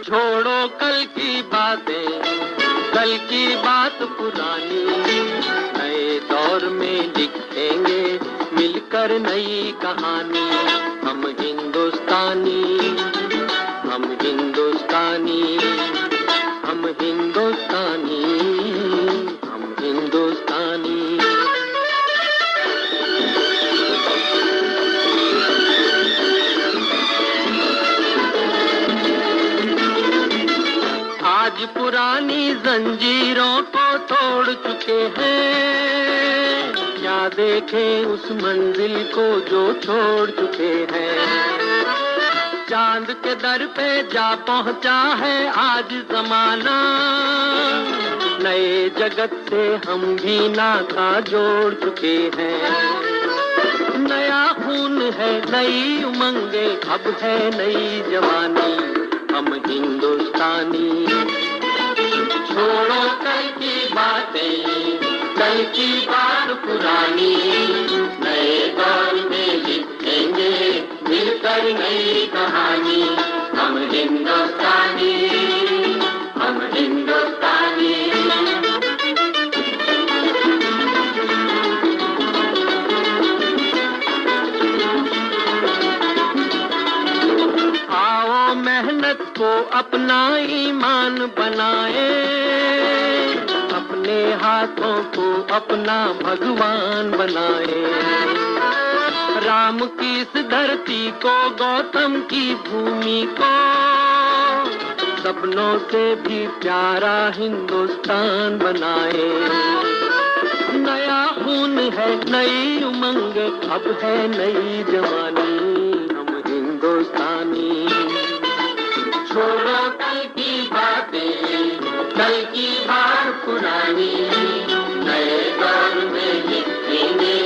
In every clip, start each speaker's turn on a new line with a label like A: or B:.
A: छोड़ो कल की बातें, कल की बात पुरानी, नए दौर में लिखेंगे मिलकर नई कहानी। हम हिंदुस्तानी, हम हिंदुस्तानी, हम हिंदुस्तानी, हम हिंदुस्तानी। आज पुरानी जंजीरों को तोड़ चुके हैं, क्या देखें उस मंजिल को जो छोड़ चुके हैं। चांद के दर पे जा पहुंचा है आज जमाना, नए जगत से हम भी नाता जोड़ चुके हैं। नया खून है, नई उमंगे, अब है नई जवानी। हम हिंदुस्तानी, छोड़ो कल की बातें, कल की बात पुरानी, नए दौर में लिखेंगे मिलकर नई कहानी। हम हिंदुस्तानी, हम हिंदुस्तानी। आओ मेहनत को अपना ईमान बनाए, अपने हाथों को अपना भगवान बनाए। राम की इस धरती को, गौतम की भूमि को, सपनों से भी प्यारा हिंदुस्तान बनाए। नया खून है, नई उमंग, अब है नई जवानी। हम हिंदुस्तानी, छोड़ो कल की बातें, कल की बात पुरानी, नए दौर में लिखेंगे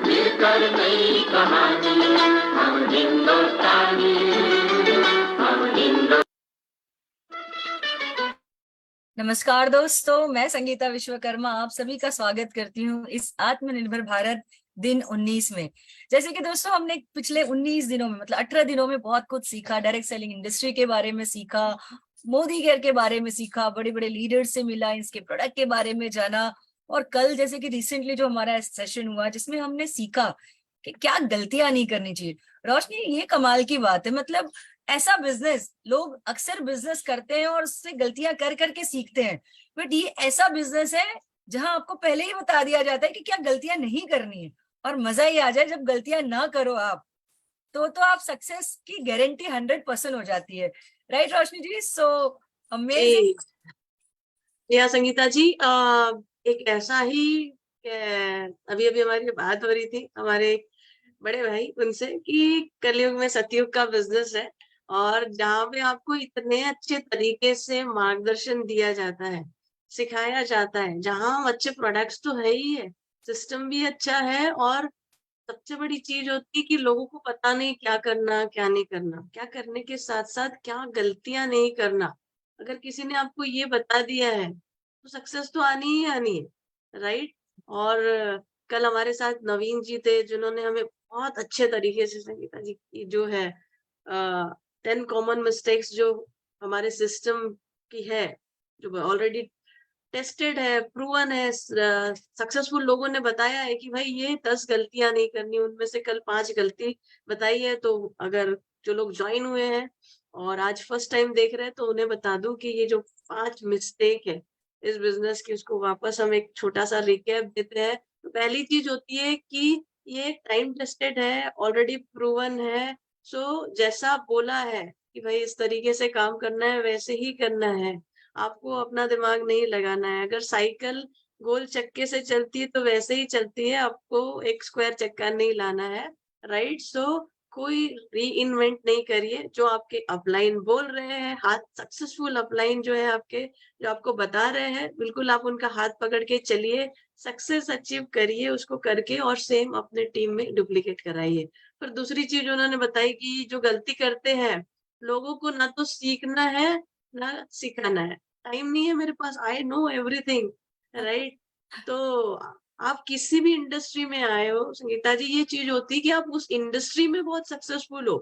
A: मिलकर नई कहानी। हम हिंदुस्तानी, हम हिंदुस्तानी।
B: नमस्कार दोस्तों, मैं संगीता विश्वकर्मा आप सभी का स्वागत करती हूँ इस आत्मनिर्भर भारत दिन 19 में। जैसे कि दोस्तों हमने पिछले 19 दिनों में मतलब 18 दिनों में बहुत कुछ सीखा, डायरेक्ट सेलिंग इंडस्ट्री के बारे में सीखा, मोदी केयर के बारे में सीखा, बड़े बड़े लीडर से मिला, इसके प्रोडक्ट के बारे में जाना। और कल जैसे कि रिसेंटली जो हमारा सेशन हुआ जिसमें हमने सीखा कि क्या गलतियां नहीं करनी चाहिए। रोशनी, ये कमाल की बात है, मतलब ऐसा बिजनेस लोग अक्सर बिजनेस करते हैं और उससे गलतियां कर करके सीखते हैं, बट ये ऐसा बिजनेस है जहां आपको पहले ही बता दिया जाता है कि क्या गलतियां नहीं करनी है। और मजा ही आ जाए जब गलतियां ना करो आप, तो आप सक्सेस की गारंटी 100% हो जाती है। Right Roshni ji? So amazing.
C: या संगीता जी, एक ऐसा ही अभी अभी हमारी बात हो रही थी हमारे बड़े भाई उनसे कि कलयुग में सतयुग का बिजनेस है, और जहाँ पे आपको इतने अच्छे तरीके से मार्गदर्शन दिया जाता है, सिखाया जाता है, जहाँ अच्छे प्रोडक्ट्स तो है ही है, सिस्टम भी अच्छा है, और सबसे बड़ी चीज होती है कि लोगों को पता नहीं क्या करना क्या नहीं करना, क्या करने के साथ साथ क्या गलतियां नहीं करना। अगर किसी ने आपको ये बता दिया है तो सक्सेस तो आनी ही आनी है, राइट। और कल हमारे साथ नवीन जी थे जिन्होंने हमें बहुत अच्छे तरीके से संगीता जी की जो है 10 कॉमन मिस्टेक्स जो हमारे सिस्टम की है, जो ऑलरेडी टेस्टेड है, प्रूवन है, सक्सेसफुल लोगों ने बताया है कि भाई ये 10 गलतियां नहीं करनी, उनमें से कल 5 गलती बताई है। तो अगर जो लोग ज्वाइन हुए हैं और आज फर्स्ट टाइम देख रहे हैं तो उन्हें बता दूं कि ये जो 5 मिस्टेक है इस बिजनेस की, उसको वापस हम एक छोटा सा रिकैप देते हैं। तो पहली चीज होती है कि ये टाइम टेस्टेड है, ऑलरेडी प्रूवन है। सो जैसा बोला है कि भाई इस तरीके से काम करना है वैसे ही करना है, आपको अपना दिमाग नहीं लगाना है। अगर साइकिल गोल चक्के से चलती है तो वैसे ही चलती है, आपको एक स्क्वायर चक्का नहीं लाना है, राइट। सो कोई री इन्वेंट नहीं करिए। जो आपके अपलाइन बोल रहे हैं, हाथ सक्सेसफुल अपलाइन जो है आपके, जो आपको बता रहे हैं, बिल्कुल आप उनका हाथ पकड़ के चलिए, सक्सेस अचीव करिए उसको करके, और सेम अपने टीम में डुप्लीकेट कराइए। फिर दूसरी चीज उन्होंने बताई कि जो गलती करते हैं लोगों को ना तो सीखना है ना सिखाना है, टाइम नहीं है मेरे पास, आई नो एवरीथिंग, राइट। तो आप किसी भी इंडस्ट्री में आए हो संगीता जी, ये चीज होती है कि आप उस इंडस्ट्री में बहुत सक्सेसफुल हो,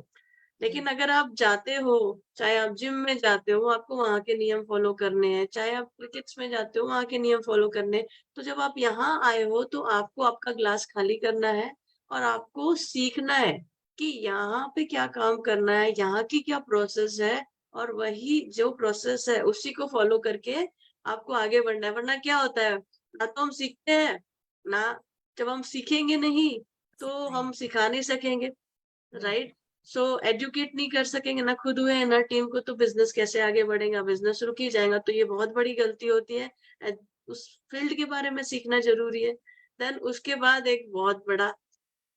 C: लेकिन अगर आप जाते हो, चाहे आप जिम में जाते हो, आपको वहाँ के नियम फॉलो करने हैं, चाहे आप क्रिकेट्स में जाते हो, वहाँ के नियम फॉलो करने हैं। तो जब आप यहाँ आए हो, तो आपको आपका ग्लास खाली करना है और आपको सीखना है कि यहाँ पे क्या काम करना है, यहाँ की क्या प्रोसेस है, और वही जो प्रोसेस है उसी को फॉलो करके आपको आगे बढ़ना है। वरना क्या होता है, ना तो हम सीखते हैं, ना जब हम सीखेंगे नहीं तो हम सिखा नहीं सकेंगे, राइट? सो एजुकेट नहीं कर सकेंगे, ना खुद हुए ना टीम को, तो बिजनेस कैसे आगे बढ़ेगा? बिजनेस रुक ही जाएगा। तो ये बहुत बड़ी गलती होती है। उस फील्ड के बारे में सीखना जरूरी है। देन उसके बाद एक बहुत बड़ा,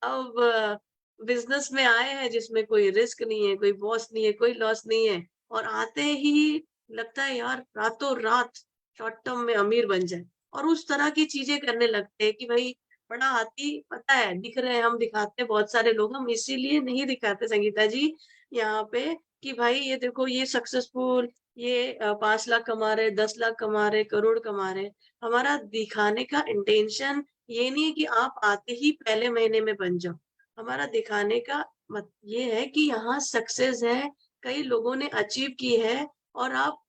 C: अब बिजनेस में आए हैं जिसमें कोई रिस्क नहीं है, कोई बॉस नहीं है, कोई लॉस नहीं है, और आते ही लगता है यार रातों रात शॉर्ट टर्म में अमीर बन जाए, और उस तरह की चीजें करने लगते हैं कि भाई बड़ा हाथी पता है दिख रहे हैं, हम दिखाते हैं, बहुत सारे लोग, हम इसीलिए नहीं दिखाते संगीता जी यहाँ पे कि भाई ये देखो ये सक्सेसफुल, ये 5 लाख कमा रहे, 10 लाख कमा रहे, करोड़ कमा रहे। हमारा दिखाने का इंटेंशन ये नहीं है कि आप आते ही पहले महीने में बन जाओ। हमारा दिखाने का मत ये है कि यहाँ सक्सेस है, कई लोगों ने अचीव की है, और आप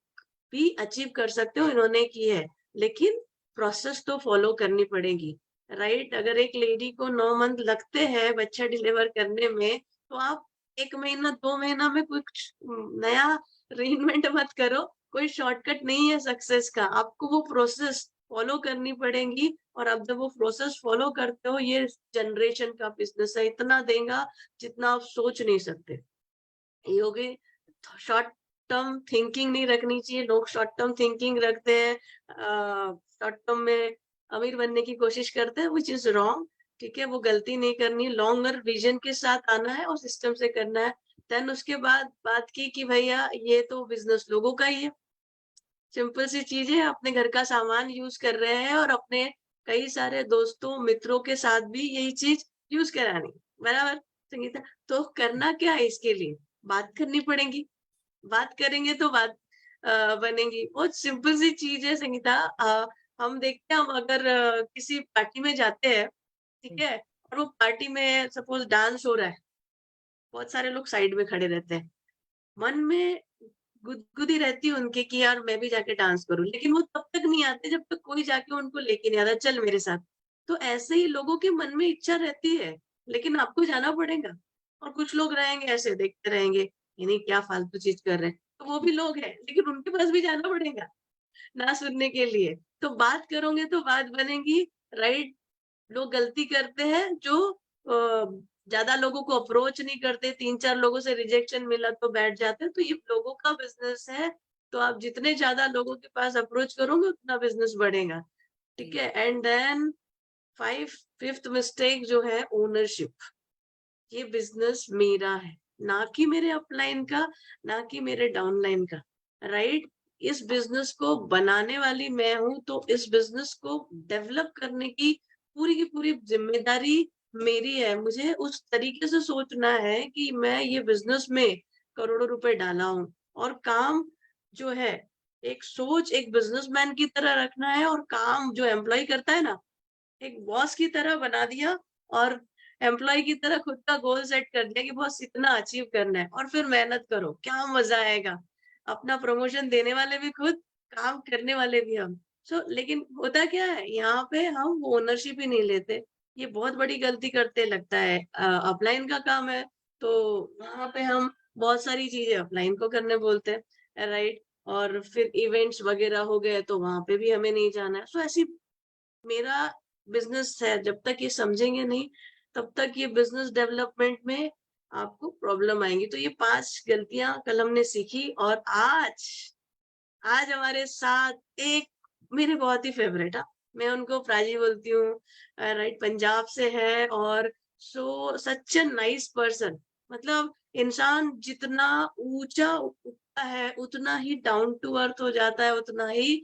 C: भी अचीव कर सकते हो, इन्होंने की है। लेकिन प्रोसेस तो फॉलो करनी पड़ेगी, राइट? अगर एक लेडी को 9 मंथ लगते हैं बच्चा डिलीवर करने में, तो आप 1 महीना 2 महीना में कुछ नया रीइन्वेंट मत करो। कोई शॉर्टकट नहीं है सक्सेस का, आपको वो प्रोसेस फॉलो करनी पड़ेगी। और अब जब वो प्रोसेस फॉलो करते हो, ये जनरेशन का बिजनेस है, इतना देगा जितना आप सोच नहीं सकते। ये हो गई शॉर्ट टर्म थिंकिंग, नहीं रखनी चाहिए। लोग शॉर्ट टर्म थिंकिंग रखते हैं, शॉर्ट टर्म में अमीर बनने की कोशिश करते हैं, विच इज रॉन्ग। ठीक है, वो गलती नहीं करनी, लॉन्गर विजन के साथ आना है और सिस्टम से करना है। देन उसके बाद बात की कि भैया ये तो बिजनेस लोगों का ही है, सिंपल सी चीज है, अपने घर का सामान यूज कर रहे हैं और अपने कई सारे दोस्तों मित्रों के साथ भी यही चीज यूज करानी, बराबर संगीता? तो करना क्या है इसके लिए? बात करनी पड़ेगी, बात करेंगे तो बात बनेगी। बहुत सिंपल सी चीज है संगीता। हम देखते हैं, हम अगर किसी पार्टी में जाते हैं, ठीक है, और वो पार्टी में सपोज डांस हो रहा है, बहुत सारे लोग साइड में खड़े रहते हैं, मन में गुदगुदी रहती है उनके कि यार मैं भी जाके डांस करूं, लेकिन वो तब तक नहीं आते जब तक कोई जाके उनको लेके नहीं आता, चल मेरे साथ। तो ऐसे ही लोगों के मन में इच्छा रहती है, लेकिन आपको जाना पड़ेगा। और कुछ लोग रहेंगे ऐसे देखते रहेंगे, ये नहीं क्या फालतू चीज कर रहे हैं, तो वो भी लोग हैं, लेकिन उनके पास भी जाना पड़ेगा ना सुनने के लिए। तो बात करोगे तो बात बनेगी, राइट? लोग गलती करते हैं जो ज्यादा लोगों को अप्रोच नहीं करते, 3-4 लोगों से रिजेक्शन मिला तो बैठ जाते हैं। तो ये लोगों का बिजनेस है, तो आप जितने ज्यादा लोगों के पास अप्रोच करोगे उतना बिजनेस बढ़ेगा, ठीक है? एंड देन फिफ्थ मिस्टेक जो है, ओनरशिप। ये बिजनेस मेरा है, ना कि मेरे अपलाइन का, ना कि मेरे डाउनलाइन का, राइट? इस बिजनेस को बनाने वाली मैं हूं, तो इस बिजनेस को डेवलप करने की पूरी जिम्मेदारी मेरी है। मुझे उस तरीके से सोचना है कि मैं ये बिजनेस में करोड़ों रुपए डाला हूं, और काम जो है, एक सोच एक बिजनेसमैन की तरह रखना है, और काम जो एम्प्लॉय करता है ना, एक बॉस की तरह बना दिया, और एम्प्लॉय की तरह खुद का गोल सेट कर दिया कि बॉस इतना अचीव करना है, और फिर मेहनत करो, क्या मजा आएगा। अपना प्रमोशन देने वाले भी खुद, काम करने वाले भी हम। लेकिन होता क्या है, यहाँ पे हम वो ओनरशिप ही नहीं लेते। ये बहुत बड़ी गलती करते लगता है। अपलाइन का काम है, तो वहां पे हम बहुत सारी चीजें अपलाइन को करने बोलते हैं, राइट? और फिर इवेंट्स वगैरह हो गए तो वहां पे भी हमें नहीं जाना है। ऐसी मेरा बिजनेस है, जब तक ये समझेंगे नहीं, तब तक ये बिजनेस डेवलपमेंट में आपको प्रॉब्लम आएंगी। तो ये 5 गलतियां कल हमने सीखी, और आज आज हमारे साथ एक मेरे बहुत ही फेवरेट, मैं उनको प्राची बोलती हूँ, राइट? पंजाब से है, और सच ए नाइस पर्सन। मतलब इंसान जितना ऊंचा उठता है उतना ही डाउन टू अर्थ हो जाता है, उतना ही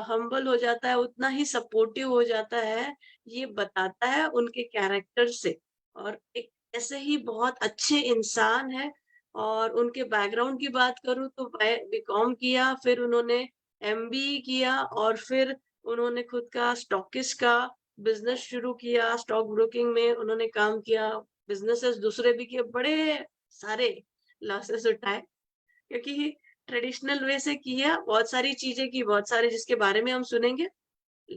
C: हम्बल हो जाता है, उतना ही सपोर्टिव हो जाता है। ये बताता है उनके कैरेक्टर से। और एक ऐसे ही बहुत अच्छे इंसान है। और उनके बैकग्राउंड की बात करूं तो बीकॉम किया, फिर उन्होंने एमबीए किया, और फिर उन्होंने खुद का स्टॉकिस्ट का बिजनेस शुरू किया, स्टॉक ब्रोकिंग में उन्होंने काम किया, बिजनेसेस दूसरे भी किए, बड़े सारे लॉसेस उठाए, क्योंकि ट्रेडिशनल वे से किया, बहुत सारी चीजें की, बहुत सारे जिसके बारे में हम सुनेंगे।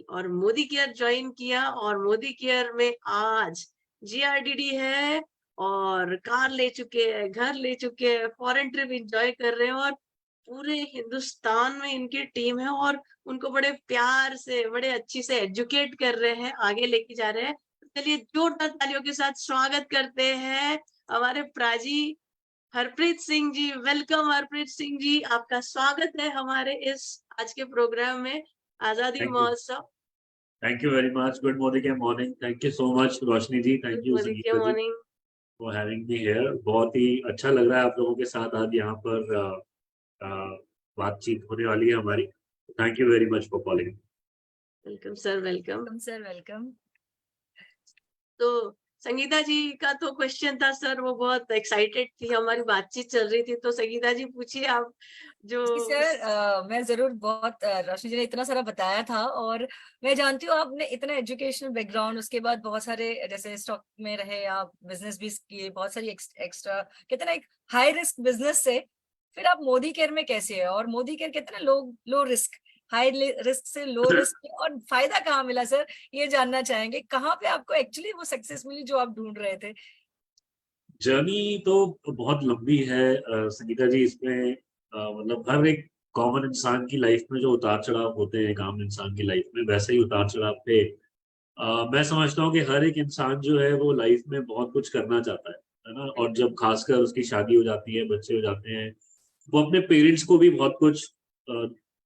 C: और मोदी केयर ज्वाइन किया, और मोदी केयर में आज जीआरडीडी है, और कार ले चुके हैं, घर ले चुके हैं, फॉरेन ट्रिप एंजॉय कर रहे हैं, और पूरे हिंदुस्तान में इनकी टीम है, और उनको बड़े प्यार से, बड़े अच्छी से एजुकेट कर रहे हैं, आगे लेके जा रहे हैं। तो चलिए जोरदार तालियों के साथ स्वागत करते हैं हमारे प्राजी हरप्रीत सिंह जी। वेलकम हरप्रीत सिंह जी, आपका स्वागत है हमारे इस आज के प्रोग्राम में, आजादी
D: Thank you.
C: महोत्सव।
D: Thank you very much. Good morning and morning. Thank you so much, Roshni ji. Thank you,
C: Modi के
D: संगीता जी,
C: morning.
D: for having me here. बहुत ही अच्छा लग रहा है आप लोगों के साथ आज यहाँ पर बातचीत होने वाली है हमारी. Thank you very much for calling.
C: Welcome sir, welcome.
B: Welcome sir, welcome.
C: तो संगीता जी का तो क्वेश्चन था सर, वो बहुत एक्साइटेड थी, हमारी बातचीत चल रही थी, तो संगीता जी पूछिए आप जो।
B: जी सर, मैं जरूर, बहुत रोशनी जी ने इतना सारा बताया था, और मैं जानती हूँ आपने इतना एजुकेशनल बैकग्राउंड, उसके बाद बहुत सारे जैसे स्टॉक में रहे आप, बिजनेस भी किए, बहुत सारी एक्स्ट्रा कहते हैं ना, एक हाई रिस्क बिजनेस से फिर आप मोदी केयर में कैसे है, और मोदी केयर कहते हैं ना, लो रिस्क, हाई रिस्क से लो रिस्क, और फायदा कहाँ मिला सर, ये जानना चाहेंगे, कहाँ पे आपको एक्चुअली वो सक्सेस मिली जो आप ढूंढ रहे थे?
D: जर्नी तो बहुत लंबी है संगीता जी. इसमें मतलब हर एक कॉमन इंसान की लाइफ में जो उतार चढ़ाव होते हैं, एक आम इंसान की लाइफ में वैसे ही उतार चढ़ाव थे. मैं समझता हूँ कि हर एक इंसान जो है वो लाइफ में बहुत कुछ करना चाहता है ना. और जब खासकर उसकी शादी हो जाती है, बच्चे हो जाते हैं, वो अपने पेरेंट्स को भी बहुत कुछ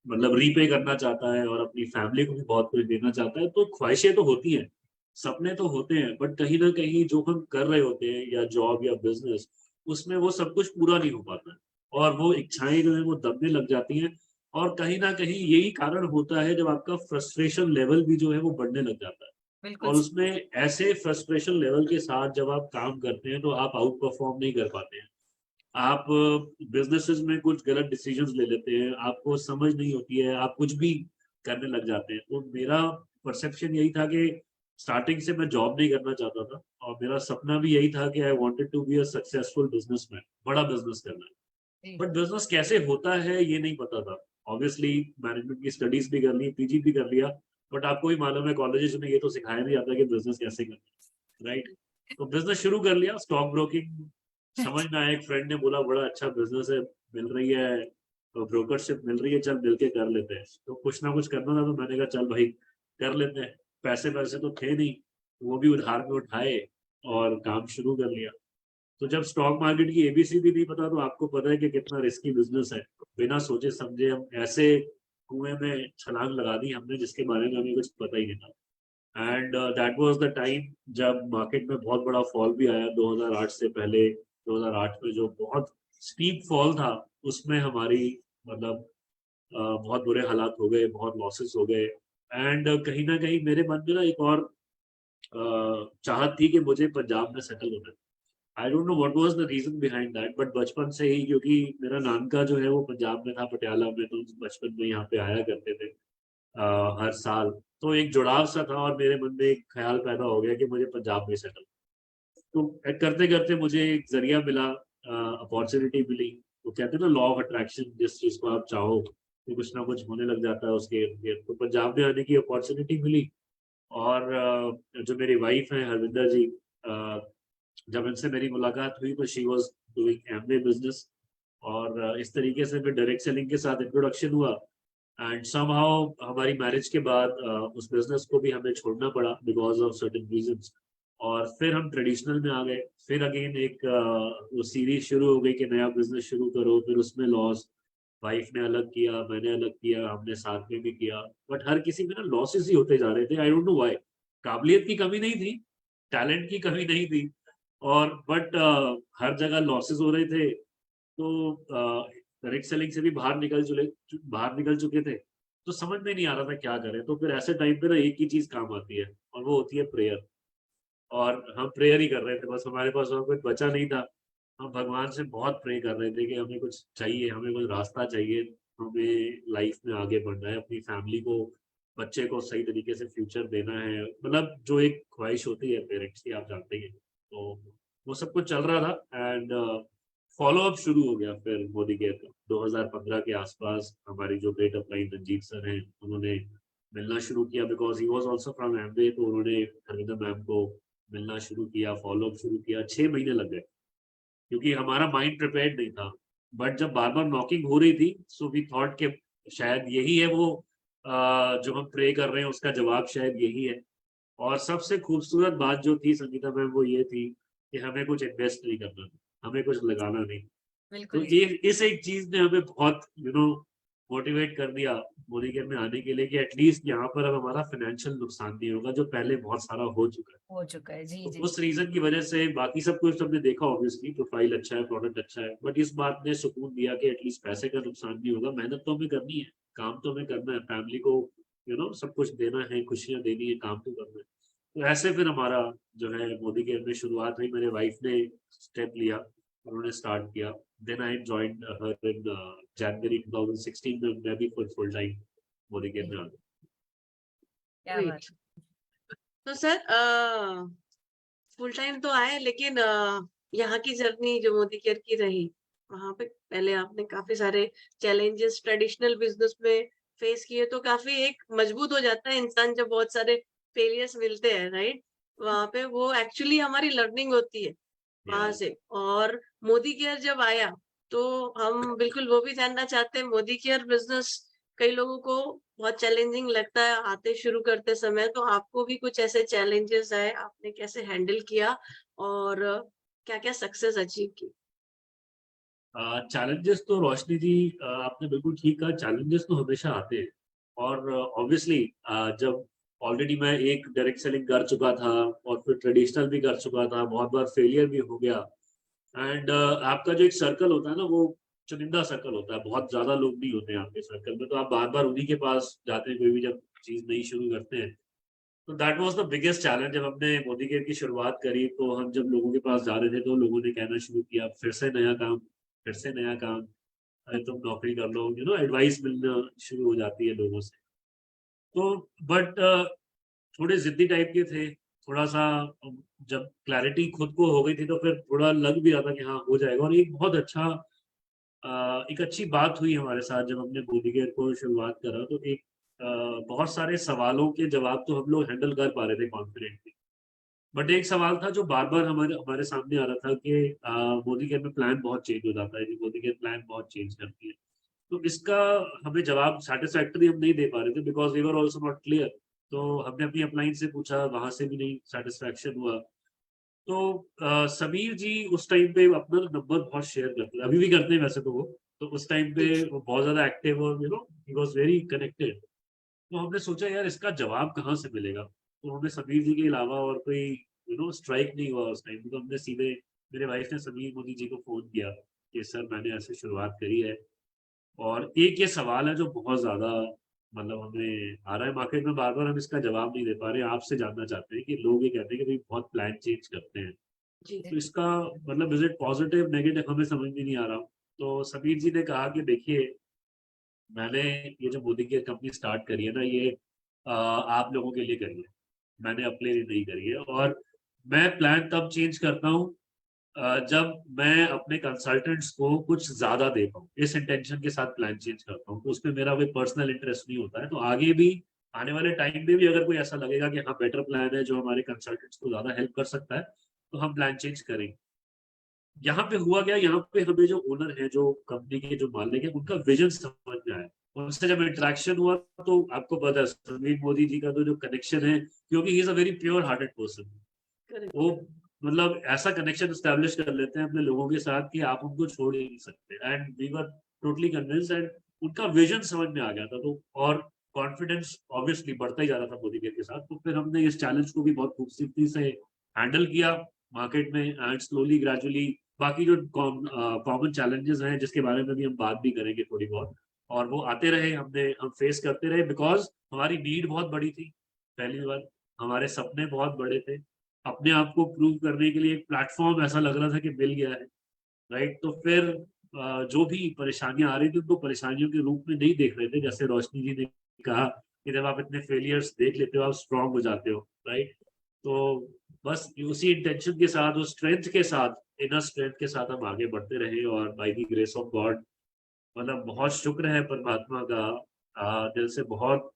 D: मतलब रीपे करना चाहता है, और अपनी फैमिली को भी बहुत कुछ देना चाहता है. तो ख्वाहिशें तो होती हैं, सपने तो होते हैं, बट कहीं ना कहीं जो हम कर रहे होते हैं, या जॉब या बिजनेस, उसमें वो सब कुछ पूरा नहीं हो पाता है, और वो इच्छाएं जो है वो दबने लग जाती हैं. और कहीं ना कहीं यही कारण होता है जब आपका फ्रस्ट्रेशन लेवल भी जो है वो बढ़ने लग जाता है.
B: बिल्कुल
D: और उसमें ऐसे फ्रस्ट्रेशन लेवल के साथ जब आप काम करते हैं तो आप आउट परफॉर्म नहीं कर पाते हैं. आप बिजनेसेस में कुछ गलत डिसीजंस ले लेते हैं, आपको समझ नहीं होती है, आप कुछ भी करने लग जाते हैं. तो मेरा परसेप्शन यही था कि स्टार्टिंग से मैं जॉब नहीं करना चाहता था, और मेरा सपना भी यही था कि I wanted to be a successful businessman, बड़ा बिजनेस करना है.
B: जी।
D: बट बिजनेस कैसे होता है ये नहीं पता था. ऑब्वियसली मैनेजमेंट की स्टडीज भी कर ली, पीजी भी कर लिया, बट आपको भी मालूम है कॉलेजेस में ये तो सिखाया नहीं जाता कि बिजनेस कैसे करना है, राइट. तो बिजनेस शुरू कर लिया, स्टॉक ब्रोकिंग. समझ में आया, एक फ्रेंड ने बोला बड़ा अच्छा बिजनेस है, मिल रही है तो ब्रोकरशिप मिल रही है, चल मिलके कर लेते हैं. तो कुछ ना कुछ करना था, तो मैंने कहा चल भाई कर लेते हैं. पैसे पैसे तो थे नहीं, वो भी उधार में उठाए और काम शुरू कर लिया. तो जब स्टॉक मार्केट की एबीसीडी नहीं पता, तो आपको पता है कि कितना रिस्की बिजनेस है. बिना सोचे समझे हम ऐसे कुएं में छलांग लगा दी हमने जिसके बारे में हमें कुछ पता ही नहीं था. And that was the time जब मार्केट में बहुत बड़ा फॉल भी आया 2008 से पहले. 2008 में जो बहुत स्टीप फॉल था, उसमें हमारी मतलब बहुत बुरे हालात हो गए, बहुत लॉसेस हो गए. एंड कहीं ना कहीं मेरे मन में ना एक और चाहत थी कि मुझे पंजाब में सेटल होना है. I don't know what was the reason behind that, but बचपन से ही, क्योंकि मेरा नानका जो है वो पंजाब में था, पटियाला में, तो बचपन में यहाँ पे आया करते थे हर साल. तो एक जुड़ाव सा था, और मेरे मन में एक ख्याल पैदा हो गया कि मुझे पंजाब में सेटल. तो करते करते मुझे एक जरिया मिला, अपॉर्चुनिटी मिली. तो कहते हैं ना लॉ ऑफ अट्रैक्शन, जिस चीज को आप चाहो तो कुछ ना कुछ होने लग जाता है उसके इर्द गिर्द. तो पंजाब में आने की अपॉर्चुनिटी मिली. और जो मेरी वाइफ है हरविंदर जी, जब इनसे मेरी मुलाकात हुई तो she was doing MBA business. और इस तरीके से फिर डायरेक्ट सेलिंग के साथ इंट्रोडक्शन हुआ. एंड समहाउ हमारी मैरिज के बाद उस बिजनेस को भी हमें छोड़ना पड़ा बिकॉज ऑफ सर्टेन रीजंस. और फिर हम ट्रेडिशनल में आ गए. फिर अगेन एक वो सीरीज शुरू हो गई कि नया बिजनेस शुरू करो, फिर उसमें लॉस. वाइफ ने अलग किया, मैंने अलग किया, हमने साथ में भी किया, बट हर किसी में ना लॉसेस ही होते जा रहे थे. आई डोंट नो व्हाई. काबिलियत की कमी नहीं थी, टैलेंट की कमी नहीं थी, और बट हर जगह लॉसेस हो रहे थे. तो डायरेक्ट सेलिंग से भी बाहर निकल चुके थे. तो समझ में नहीं आ रहा था क्या करें. तो फिर ऐसे टाइम पे ना एक ही चीज काम आती है, और वो होती है प्रेयर. और हम प्रेयर ही कर रहे थे, बस हमारे पास और कुछ बचा नहीं था. हम भगवान से बहुत प्रे कर रहे थे कि हमें कुछ चाहिए, हमें कुछ रास्ता चाहिए, हमें लाइफ में आगे बढ़ना है, अपनी फैमिली को, बच्चे को सही तरीके से फ्यूचर देना है. मतलब जो एक ख्वाहिश होती है पेरेंट्स की, आप जानते ही हैं. तो वो सब कुछ चल रहा था. एंड फॉलो अप शुरू हो गया फिर मोदी केयर का 2015 के आसपास। हमारी जो ग्रेट अपलाइन रंजीत सर हैं उन्होंने मिलना शुरू किया, because he was also from MBA, तो उन्होंने धर्मेंद्र मैम को मिलना शुरू किया, फॉलो अप शुरू किया। 6 महीने लग गए क्योंकि हमारा माइंड प्रिपेयर्ड नहीं था। बट जब बार बार नॉकिंग हो रही थी सो वी थॉट कि शायद यही है वो जो हम प्रे कर रहे हैं उसका जवाब शायद यही है। और सबसे खूबसूरत बात जो थी संगीता मैम वो ये थी कि हमें कुछ इन्वेस्ट नहीं करना था, हमें कुछ लगाना नहीं। तो
B: बिल्कुल
D: ये इस एक चीज ने हमें बहुत मोटिवेट कर दिया मोदी केयर में आने के लिए कि एटलीस्ट यहाँ पर अब हमारा फाइनेंशियल नुकसान नहीं होगा जो पहले बहुत सारा हो चुका है।
B: हो चुका है। जी
D: तो
B: जी
D: उस रीजन की वजह से बाकी सब कुछ हमने देखा, ऑब्वियसली प्रोफाइल अच्छा है, प्रोडक्ट अच्छा है, बट इस बात ने सुकून दिया कि एटलीस्ट पैसे का नुकसान नहीं होगा। मेहनत तो हमें करनी है, काम तो हमें करना है, फैमिली को सब कुछ देना है, खुशियां देनी है, काम तो करना है। तो ऐसे फिर हमारा जो है मोदी केयर में शुरुआत हुई। मेरे वाइफ ने स्टेप लिया, उन्होंने स्टार्ट किया। देन आई जॉइंड हर इन जनवरी 2016 में मैं भी फुल टाइम मोदी केयर में आ गया।
B: क्या बात
C: ग्रेट। तो सर फुल टाइम तो आए, लेकिन यहाँ की जर्नी जो मोदी केयर की रही, वहां पे पहले आपने काफी सारे चैलेंजेस ट्रेडिशनल बिजनेस में फेस किए, तो काफी एक मजबूत हो जाता है इंसान जब बहुत सारे फेलियर्स मिलते हैं, राइट? वहां पे वो एक्चुअली हमारी लर्निंग होती है वहां से। और मोदी केयर जब आया तो हम बिल्कुल वो भी जानना चाहते हैं, मोदी केयर बिजनेस कई लोगों को बहुत चैलेंजिंग लगता है आते शुरू करते समय, तो आपको भी कुछ ऐसे चैलेंजेस आए, आपने कैसे हैंडल किया और क्या क्या सक्सेस अचीव की?
D: चैलेंजेस तो रोशनी जी आपने बिल्कुल ठीक कहा, चैलेंजेस तो हमेशा आते हैं। और ऑब्वियसली जब ऑलरेडी मैं एक डायरेक्ट सेलिंग कर चुका था और फिर ट्रेडिशनल भी कर चुका था, बहुत बार फेलियर भी हो गया। एंड आपका जो एक सर्कल होता है ना वो चुनिंदा सर्कल होता है, बहुत ज्यादा लोग नहीं होते हैं आपके सर्कल में, तो आप बार बार उन्हीं के पास जाते हैं कोई भी जब चीज नई शुरू करते हैं। तो that was the biggest challenge. जब हमने मोदी केयर की शुरुआत करी तो हम जब लोगों के पास जा रहे थे तो लोगों ने कहना शुरू किया फिर से नया काम, फिर से नया काम, अरे तुम नौकरी कर लो, एडवाइस मिलना शुरू हो जाती है लोगों से। तो बट थोड़े जिद्दी टाइप के थे, थोड़ा सा जब क्लैरिटी खुद को हो गई थी तो फिर थोड़ा लग भी रहा था कि हाँ हो जाएगा। और एक बहुत अच्छा एक अच्छी बात हुई हमारे साथ जब हमने मोदी केयर को शुरुआत करा, तो एक बहुत सारे सवालों के जवाब तो हम लोग हैंडल कर पा रहे थे कॉन्फिडेंटली। बट एक सवाल था जो बार बार हमारे हमारे सामने आ रहा था कि मोदी केयर में प्लान बहुत चेंज हो जाता है, कि मोदी केयर प्लान बहुत चेंज करती है। तो इसका हमें जवाब सेटिस्फैक्टरी हम नहीं दे पा रहे थे, because we were also not clear. तो हमने अपनी अपलाइन से पूछा, वहां से भी नहीं सेटिस्फैक्शन हुआ। तो समीर जी उस टाइम पे अपना नंबर बहुत शेयर करते थे, अभी भी करते हैं वैसे तो वो। तो उस टाइम पे
C: जी।
D: वो बहुत ज्यादा एक्टिव और ही वाज वेरी कनेक्टेड। तो हमने सोचा यार इसका जवाब कहाँ से मिलेगा। तो हमें समीर जी के अलावा और कोई स्ट्राइक नहीं हुआ उस टाइम। तो हमने सीधे, मेरे वाइफ ने समीर मोदी जी को फोन किया कि सर मैंने ऐसे शुरुआत करी है और एक ये सवाल है जो बहुत ज्यादा मतलब हमें आ रहा है मार्केट में, बार बार हम इसका जवाब नहीं दे पा रहे, आपसे जानना चाहते हैं कि लोग ये कहते हैं कि भाई बहुत प्लान चेंज करते हैं,
C: जी।
D: तो इसका मतलब इज इट पॉजिटिव नेगेटिव, हमें समझ में नहीं आ रहा। तो समीर जी ने कहा कि देखिए मैंने ये जो मोदी की कंपनी स्टार्ट करी है ना, ये आप लोगों के लिए करी है, मैंने अपने लिए नहीं करी है। और मैं प्लान तब चेंज करता हूँ जब मैं अपने कंसल्टेंट्स को कुछ ज्यादा दे पाऊँ, इस इंटेंशन के साथ प्लान चेंज करता हूँ। तो उसमें मेरा कोई पर्सनल इंटरेस्ट नहीं होता है। तो आगे भी आने वाले टाइम में भी अगर कोई ऐसा लगेगा कि हाँ बेटर प्लान है जो हमारे कंसल्टेंट्स को ज्यादा हेल्प कर सकता है, तो हम प्लान चेंज करेंगे। यहाँ पे हुआ गया, यहाँ पे हमें जो ओनर है, जो कंपनी के जो मालिक है, उनका विजन समझ में आया। उनसे जब इंटरेक्शन हुआ तो आपको पता है समीर मोदी जी का तो जो कनेक्शन है, क्योंकि he is a very pure hearted person,
C: correct.
D: वो मतलब ऐसा कनेक्शन स्टैब्लिश कर लेते हैं अपने लोगों के साथ कि आप उनको छोड़ ही नहीं सकते। And we were totally convinced and उनका विजन समझ में आ गया था। तो और कॉन्फिडेंस ऑब्वियसली बढ़ता ही जा रहा था मोदी के साथ। तो फिर हमने इस चैलेंज को भी बहुत खूबसूरती से हैंडल किया मार्केट में, एंड स्लोली ग्रेजुअली बाकी जो कॉमन चैलेंजेस हैं जिसके बारे में भी हम बात भी करेंगे थोड़ी बहुत, और वो आते रहे, हम फेस करते रहे, बिकॉज हमारी नीड बहुत बड़ी थी। पहली बार हमारे सपने बहुत बड़े थे, अपने आप को प्रूव करने के लिए एक प्लेटफॉर्म ऐसा लग रहा था कि मिल गया है, राइट। तो फिर जो भी परेशानियां आ रही थी उनको परेशानियों के रूप में नहीं देख रहे थे। जैसे रोशनी जी ने कहा कि जब आप इतने फेलियर्स देख लेते हो आप स्ट्रांग हो जाते हो, राइट। तो बस उसी इंटेंशन के साथ, उस स्ट्रेंथ के साथ इनर स्ट्रेंथ के साथ हम आगे बढ़ते रहे, और by the grace of God मतलब बहुत शुक्र है परमात्मा का, दिल से बहुत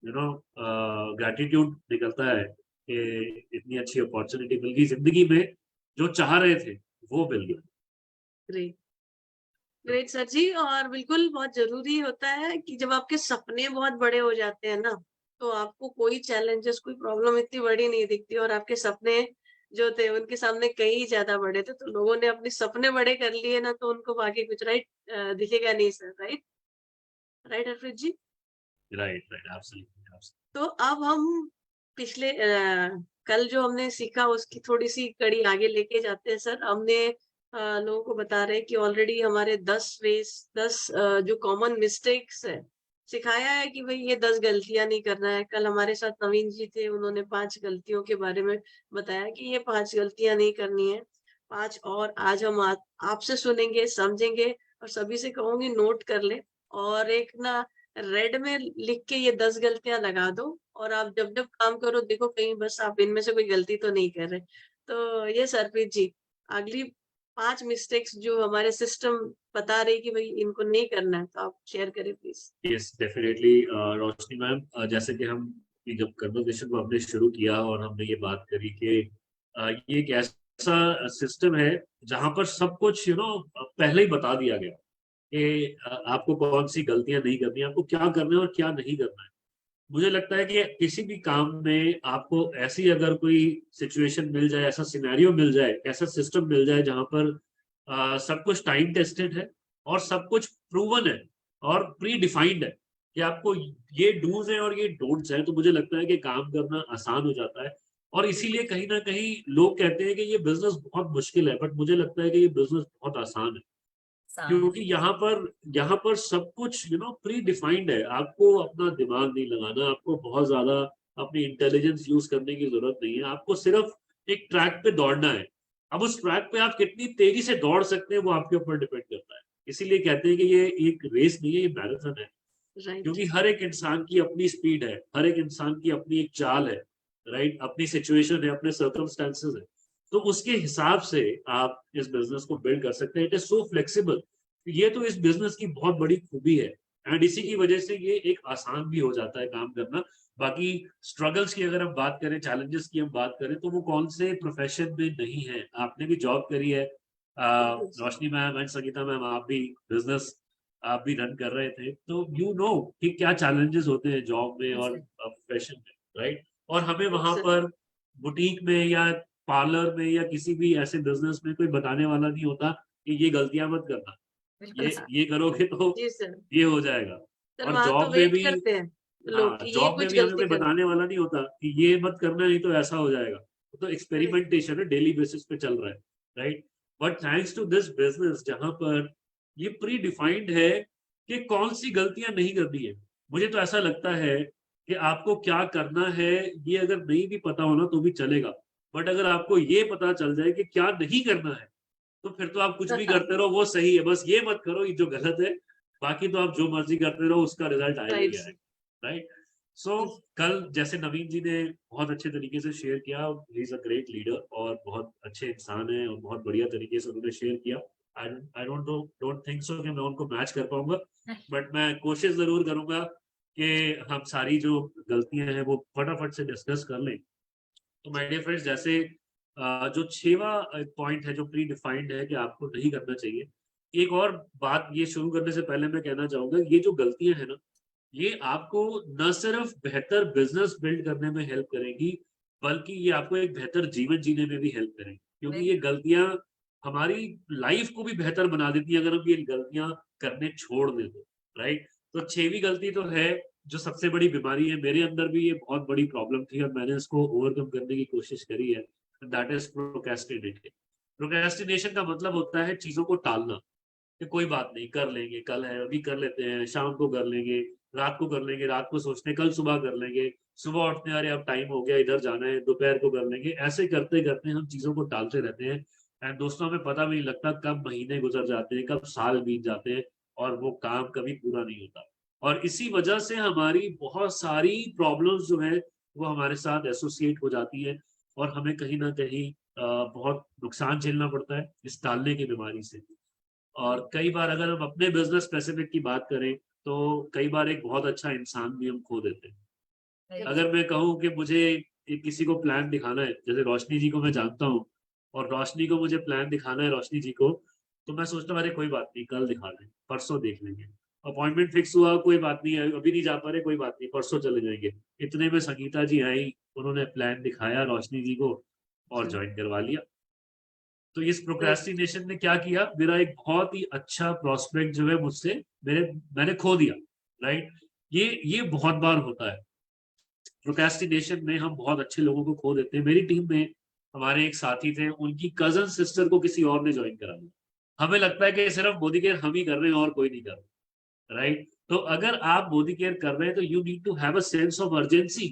D: ग्रैटिट्यूड निकलता है कि इतनी अच्छी अपॉर्चुनिटी मिल गई जिंदगी में, जो चाह रहे थे वो मिल गया।
C: ग्रेट ग्रेट सर जी। और बिल्कुल बहुत जरूरी होता है कि जब आपके सपने बहुत बड़े हो जाते हैं ना, तो आपको कोई चैलेंजेस, कोई प्रॉब्लम इतनी बड़ी नहीं दिखती, और आपके सपने जो थे उनके सामने कई ज्यादा बड़े थे, तो लोगों ने अपने सपने बड़े कर लिए ना, तो उनको बाकी कुछ दिखेगा नहीं sir. Right right Harpreet ji.
D: Right right, absolutely.
C: तो अब हम पिछले कल जो हमने सीखा उसकी थोड़ी सी कड़ी आगे लेके जाते हैं सर। हमने लोगों को बता रहे हैं कि ऑलरेडी हमारे 10 जो कॉमन मिस्टेक्स है सिखाया है कि भाई ये 10 गलतियां नहीं करना है। कल हमारे साथ नवीन जी थे, उन्होंने 5 गलतियों के बारे में बताया कि ये 5 गलतियां नहीं करनी है। 5 और आज हम आपसे सुनेंगे, समझेंगे, और सभी से कहूंगी नोट कर ले, और एक ना रेड में लिख के ये 10 गलतियां लगा दो, और आप जब जब काम करो देखो कहीं बस आप इनमें से कोई गलती तो नहीं कर रहे। तो ये सरप्रीत जी, अगली 5 मिस्टेक्स जो हमारे सिस्टम बता रही कि भाई इनको नहीं करना है, तो आप शेयर करें please.
D: Yes definitely Roshni ma'am, जैसे कि हम जब कन्वर्सेशन को हमने शुरू किया और हमने ये बात करी कि ये एक ऐसा सिस्टम है जहां पर सब कुछ पहले ही बता दिया गया कि आपको कौन सी गलतियां नहीं करनी है, आपको क्या करना है और क्या नहीं करना है। मुझे लगता है कि किसी भी काम में आपको ऐसी अगर कोई सिचुएशन मिल जाए, ऐसा सिनेरियो मिल जाए, ऐसा सिस्टम मिल जाए जहां पर सब कुछ टाइम टेस्टेड है और सब कुछ प्रूवन है और प्री डिफाइंड है कि आपको ये डूज है और ये डोंट्स है, तो मुझे लगता है कि काम करना आसान हो जाता है। और इसीलिए कहीं ना कहीं लोग कहते हैं कि ये बिजनेस बहुत मुश्किल है, बट मुझे लगता है कि ये बिजनेस बहुत आसान है, क्योंकि यहाँ पर सब कुछ प्री डिफाइंड है। आपको अपना दिमाग नहीं लगाना, आपको बहुत ज्यादा अपनी इंटेलिजेंस यूज करने की जरूरत नहीं है, आपको सिर्फ एक ट्रैक पे दौड़ना है। अब उस ट्रैक पे आप कितनी तेजी से दौड़ सकते हैं वो आपके ऊपर डिपेंड करता है। इसीलिए कहते हैं कि ये एक रेस नहीं है, ये मैराथन है।
C: राइट
D: क्योंकि हर एक इंसान की अपनी स्पीड है, हर एक इंसान की अपनी एक चाल है, राइट, अपनी सिचुएशन है, अपने सर्कमस्टेंसेस है। तो उसके हिसाब से आप इस बिजनेस को बिल्ड कर सकते हैं। It is so flexible. ये तो इस बिजनेस की बहुत बड़ी खूबी है, एंड इसी की वजह से ये एक आसान भी हो जाता है काम करना। बाकी स्ट्रगल्स की अगर हम बात करें, चैलेंजेस की हम बात करें, तो वो कौन से प्रोफेशन में नहीं है। आपने भी जॉब करी है, रोशनी मैम एंड संगीता मैम, आप भी बिजनेस आप भी रन कर रहे थे, तो यू नो कि क्या चैलेंजेस होते हैं जॉब में और प्रोफेशन में, राइट। और हमें वहां पर बुटीक में या पार्लर में या किसी भी ऐसे बिजनेस में कोई बताने वाला नहीं होता कि ये गलतियां मत करना, ये करोगे तो
C: जी सर।
D: ये हो जाएगा।
C: सर
D: और
C: वहां तो
D: जॉब में
C: वेट
D: भी,
C: करते हैं लोग
D: हाँ,
C: कि ये
D: जॉब में
C: कुछ
D: भी हमें
C: गलती
D: कोई
C: कर।
D: बताने वाला नहीं होता कि ये मत करना नहीं तो ऐसा हो जाएगा। तो एक्सपेरिमेंटेशन है, डेली बेसिस पे चल रहा है, right. But thanks to this business जहां पर ये प्री डिफाइंड है कि कौन सी गलतियां नहीं करनी है। मुझे तो ऐसा लगता है कि आपको क्या करना है ये अगर नहीं भी पता हो ना तो भी चलेगा, बट अगर आपको ये पता चल जाए कि क्या नहीं करना है, तो फिर तो आप कुछ भी करते रहो वो सही है, बस ये मत करो ये जो गलत है। बाकी तो आप जो मर्जी करते रहो उसका रिजल्ट आएगा ही
C: राइट
D: आएगा, राइट। सो कल जैसे नवीन जी ने बहुत अच्छे तरीके से शेयर किया, he is a great leader और बहुत अच्छे इंसान है और बहुत बढ़िया तरीके से उन्होंने शेयर किया। आई डोंट थिंक सो कि मैं उनको मैच कर पाऊंगा, बट मैं कोशिश जरूर करूंगा कि हम सारी जो गलतियां हैं वो फटाफट से डिस्कस कर लें। तो माय डियर फ्रेंड्स, जैसे जो 6वां पॉइंट है जो प्री डिफाइंड है कि आपको नहीं करना चाहिए। एक और बात ये शुरू करने से पहले मैं कहना चाहूंगा, ये जो गलतियां हैं ना, ये आपको न सिर्फ बेहतर बिजनेस बिल्ड करने में हेल्प करेंगी, बल्कि ये आपको एक बेहतर जीवन जीने में भी हेल्प करेंगी, क्योंकि ये गलतियां हमारी लाइफ को भी बेहतर बना देती है अगर हम ये गलतियां करने छोड़ दें तो, राइट। तो 6वीं गलती तो है जो सबसे बड़ी बीमारी है, मेरे अंदर भी ये बहुत बड़ी प्रॉब्लम थी और मैंने इसको ओवरकम करने की कोशिश करी है, दैट इज प्रोक्रेस्टिनेटिंग। प्रोक्रेस्टिनेशन का मतलब होता है चीजों को टालना, कि कोई बात नहीं, कर लेंगे, कल है, अभी कर लेते हैं, शाम को कर लेंगे, रात को कर लेंगे, रात को सोचते हैं कल सुबह कर लेंगे, सुबह उठते हैं अरे अब टाइम हो गया इधर जाना है, दोपहर को कर लेंगे। ऐसे करते करते हम चीजों को टालते रहते हैं, एंड दोस्तों हमें पता भी नहीं लगता कब महीने गुजर जाते हैं, कब साल बीत जाते हैं, और वो काम कभी पूरा नहीं होता। और इसी वजह से हमारी बहुत सारी प्रॉब्लम्स जो है वो हमारे साथ एसोसिएट हो जाती है। और हमें कहीं ना कहीं बहुत नुकसान झेलना पड़ता है इस टालने की बीमारी से। और कई बार अगर हम अपने बिजनेस स्पेसिफिक की बात करें तो कई बार एक बहुत अच्छा इंसान भी हम खो देते हैं।
B: Right.
D: अगर मैं कहूँ कि मुझे किसी को प्लान दिखाना है, जैसे रोशनी जी को मैं जानता हूँ और रोशनी को मुझे प्लान दिखाना है रोशनी जी को, तो मैं सोचता हूँ अरे कोई बात नहीं, कल दिखा लें, परसों देख लेंगे। अपॉइंटमेंट फिक्स हुआ, कोई बात नहीं है, अभी नहीं जा पा रहे, कोई बात नहीं, परसों चले जाएंगे। इतने में संगीता जी आई, उन्होंने प्लान दिखाया रोशनी जी को और ज्वाइन करवा लिया। तो इस प्रोक्रेस्टिनेशन ने क्या किया, मेरा एक बहुत ही अच्छा प्रोस्पेक्ट जो है मुझसे मैंने खो दिया। राइट, ये बहुत बार होता है। प्रोक्रेस्टिनेशन में हम बहुत अच्छे लोगों को खो देते हैं। मेरी टीम में हमारे एक साथी थे, उनकी कजन सिस्टर को किसी और ने ज्वाइन करा दिया। हमें लगता है कि सिर्फ मोदी केयर हम ही कर रहे हैं और कोई नहीं कर रहा। राइट, तो अगर आप मोदी केयर कर रहे हैं तो you need to have a sense of urgency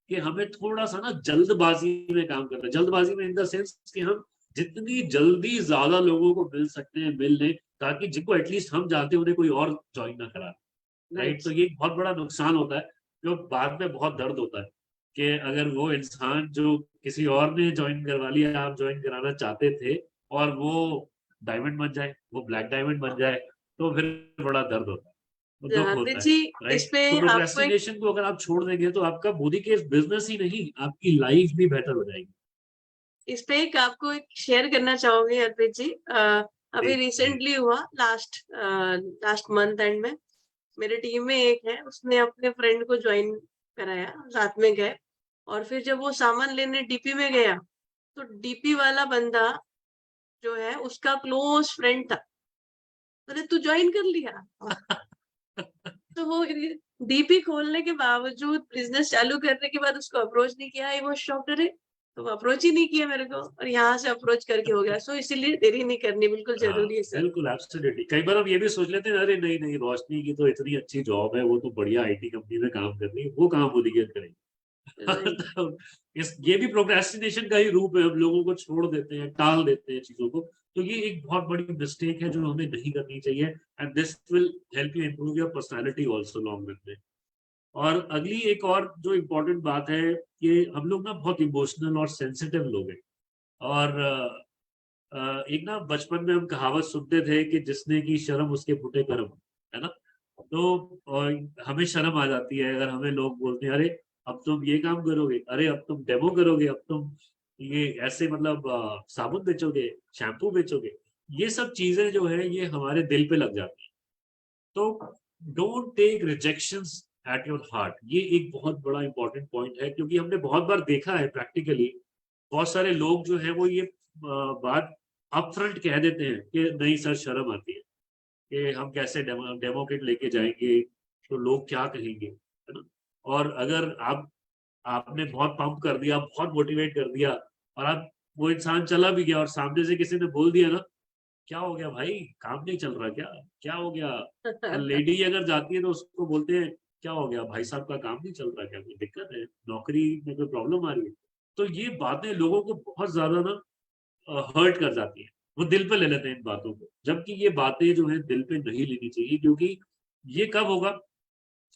D: कि हमें थोड़ा सा ना जल्दबाजी में काम करना है। जल्दबाजी में इन द सेंस कि हम जितनी जल्दी ज्यादा लोगों को मिल सकते हैं मिल लें, ताकि जिनको एटलीस्ट हम जानते हैं उन्हें कोई और ज्वाइन ना करा। राइट, तो ये एक बहुत बड़ा नुकसान होता है जो बाद में बहुत दर्द होता है कि अगर वो इंसान जो किसी और ने ज्वाइन करवा लिया, आप ज्वाइन कराना चाहते थे, और वो डायमंड बन जाए, वो ब्लैक डायमंड बन जाए, तो फिर बड़ा दर्द होता है, वो दुख
C: जहांगीर
D: होता है।
C: जी, इस
D: राइट,
C: पे
D: तो
C: आपको एक
D: प्रोक्रेस्टिनेशन को अगर आप छोड़ देंगे तो आपका मोदी के बिजनेस ही नहीं, आपकी लाइफ भी बेहतर हो जाएगी।
C: आपको एक शेयर करना चाहूंगी अर्पित जी। अभी
D: जी,
C: रिसेंटली हुआ, लास्ट मंथ एंड में मेरे टीम में एक है, उसने अपने फ्रेंड को ज्वाइन कराया, साथ में गए, और फिर जब वो सामान लेने डीपी में गया तो डीपी वाला बंदा जो है उसका क्लोज फ्रेंड था। अरे तू ज्वाइन कर लिया? तो वो डीपी खोलने के बावजूद, बिजनेस चालू करने के बाद उसको अप्रोच नहीं किया। वो शॉक्ड, अरे तो वो अप्रोच ही नहीं किया मेरे को, और यहाँ से अप्रोच करके हो गया। सो इसीलिए देरी नहीं करनी बिल्कुल
D: हाँ,
C: जरूरी है सर।
D: बिल्कुल एब्सोल्युटली। कई बार हम ये भी सोच लेते हैं अरे नहीं नहीं, रोशनी की तो इतनी अच्छी जॉब है, वो तो बढ़िया आईटी कंपनी में काम कर रही है, वो कहाँ मोदी केयर करेंगे।
C: राइट।
D: तो ये भी प्रोक्रेस्टिनेशन का ही रूप है, हम लोगों को छोड़ देते हैं, टाल देते हैं चीजों को। तो ये एक बहुत बड़ी मिस्टेक है जो हमें नहीं करनी चाहिए, and this will help you improve your personality also long run में। और अगली एक और जो इम्पोर्टेंट बात है कि हम लोग ना बहुत इमोशनल और सेंसिटिव लोग हैं। और एक ना बचपन में हम कहावत सुनते थे कि जिसने की शर्म उसके फूटे कर्म, है ना। तो हमें शर्म आ जाती है अगर हमें लोग बोलते हैं अरे अब तुम ये काम करोगे, अरे अब तुम डेमो करोगे, अब तुम ये ऐसे मतलब साबुन बेचोगे, शैम्पू बेचोगे। ये सब चीजें जो है ये हमारे दिल पे लग जाती है। तो don't take rejections at your heart, ये एक बहुत बड़ा इंपॉर्टेंट पॉइंट है, क्योंकि हमने बहुत बार देखा है प्रैक्टिकली, बहुत सारे लोग जो है वो ये बात अपफ्रंट कह देते हैं कि नहीं सर शर्म आती है कि हम कैसे डेमो किट लेके जाएंगे, तो लोग क्या कहेंगे, है ना। और अगर आपने बहुत पंप कर दिया, बहुत मोटिवेट कर दिया, और आप वो इंसान चला भी गया और सामने से किसी ने बोल दिया ना, क्या हो गया भाई, काम नहीं चल रहा क्या, क्या हो गया। और लेडी अगर जाती है तो उसको बोलते हैं क्या हो गया भाई साहब का काम नहीं चल रहा क्या, कोई दिक्कत है, नौकरी में कोई प्रॉब्लम आ रही है। तो ये बातें लोगों को बहुत ज्यादा ना हर्ट कर जाती है, वो दिल पे ले लेते हैं इन बातों को, जबकि ये बातें जो है दिल पे नहीं लेनी चाहिए। क्योंकि ये कब होगा,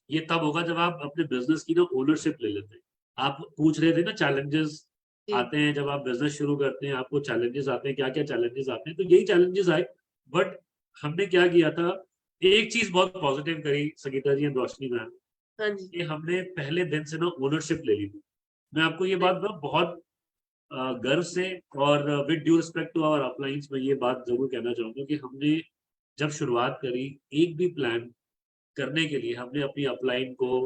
D: ये तब होगा जब आप अपने बिजनेस की ना ओनरशिप ले लेते हैं। आप पूछ रहे थे ना चैलेंजेस
C: जी।
D: आते हैं जब आप बिजनेस शुरू करते हैं, आपको चैलेंजेस आते हैं, क्या क्या चैलेंजेस आते हैं, तो यही चैलेंजेस आए। बट हमने क्या किया था, एक चीज बहुत पॉजिटिव करी संगीता जी एंड रोशनी मैम,
C: हाँ जी।
D: कि हमने पहले दिन से ना ओनरशिप ले ली थी। मैं आपको ये बात ना बहुत गर्व से और with due respect to our अपलाइंस में ये बात जरूर कहना चाहूंगा कि हमने जब शुरुआत करी, एक भी प्लान करने के लिए हमने अपनी अपलाइन को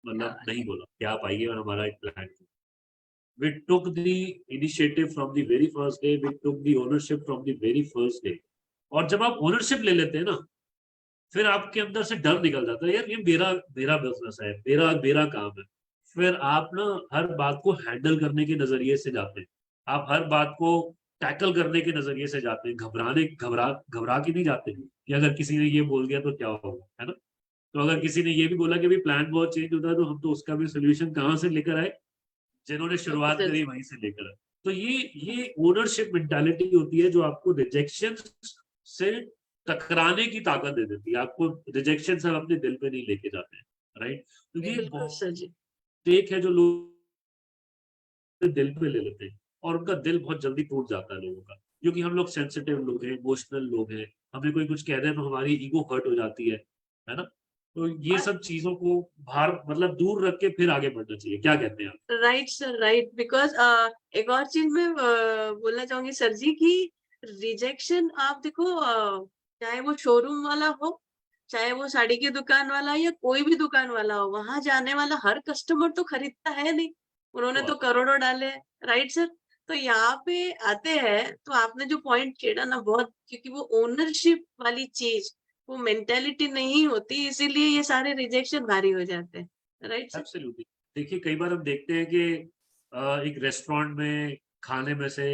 D: मतलब नहीं बोला कि आप आइए और हमारा एक plan. We took the initiative from the very first day, we took the ownership from the very first day। और जब आप ओनरशिप ले लेते हैं ना, फिर आपके अंदर से डर निकल जाता है, यार ये मेरा मेरा बिजनेस है, मेरा मेरा काम है। फिर आप ना हर बात को हैंडल करने के नजरिए से जाते हैं, आप हर बात को टैकल करने के नजरिए से जाते हैं, घबरा घबरा के नहीं जाते कि अगर किसी ने ये बोल दिया तो क्या होगा, है ना। तो अगर किसी ने ये भी बोला कि भाई प्लान बहुत चेंज होता है, तो हम तो उसका भी सोल्यूशन कहाँ से लेकर आए, जिन्होंने शुरुआत करी वहीं से लेकर आए। तो ये ओनरशिप मेंटालिटी होती है जो आपको रिजेक्शन से टकराने की ताकत दे देती है। आपको रिजेक्शन से अपने दिल पे नहीं लेके जाते हैं। राइट, तो ये
C: बिल्कुल
D: बहुत
C: सर जी।
D: एक है जो लोग अपने दिल पे ले लेते हैं और उनका दिल बहुत जल्दी टूट जाता है लोगों का, क्योंकि हम लोग सेंसिटिव लोग हैं, इमोशनल लोग हैं, हमें कोई कुछ कह दे तो हमारी ईगो हर्ट हो जाती है ना। तो ये सब चीजों को बाहर मतलब दूर रख के फिर आगे बढ़ना चाहिए। क्या कहते हैं आप?
C: Right sir, right. बिकॉज एक और चीज मैं बोलना चाहूंगी सर जी की रिजेक्शन आप देखो, चाहे वो शोरूम वाला हो, चाहे वो साड़ी की दुकान वाला या कोई भी दुकान वाला हो, वहां जाने वाला हर कस्टमर तो खरीदता है नहीं, उन्होंने तो करोड़ों डाले हैं। Right sir. तो यहाँ पे आते हैं तो आपने जो पॉइंट छेड़ा ना बहुत, क्योंकि वो ओनरशिप वाली चीज, वो मेंटेलिटी नहीं होती, इसीलिए ये सारे रिजेक्शन भारी हो जाते हैं। Right sir.
D: एब्सोल्युटली। देखिए कई बार हम देखते हैं कि एक रेस्टोरेंट में खाने में से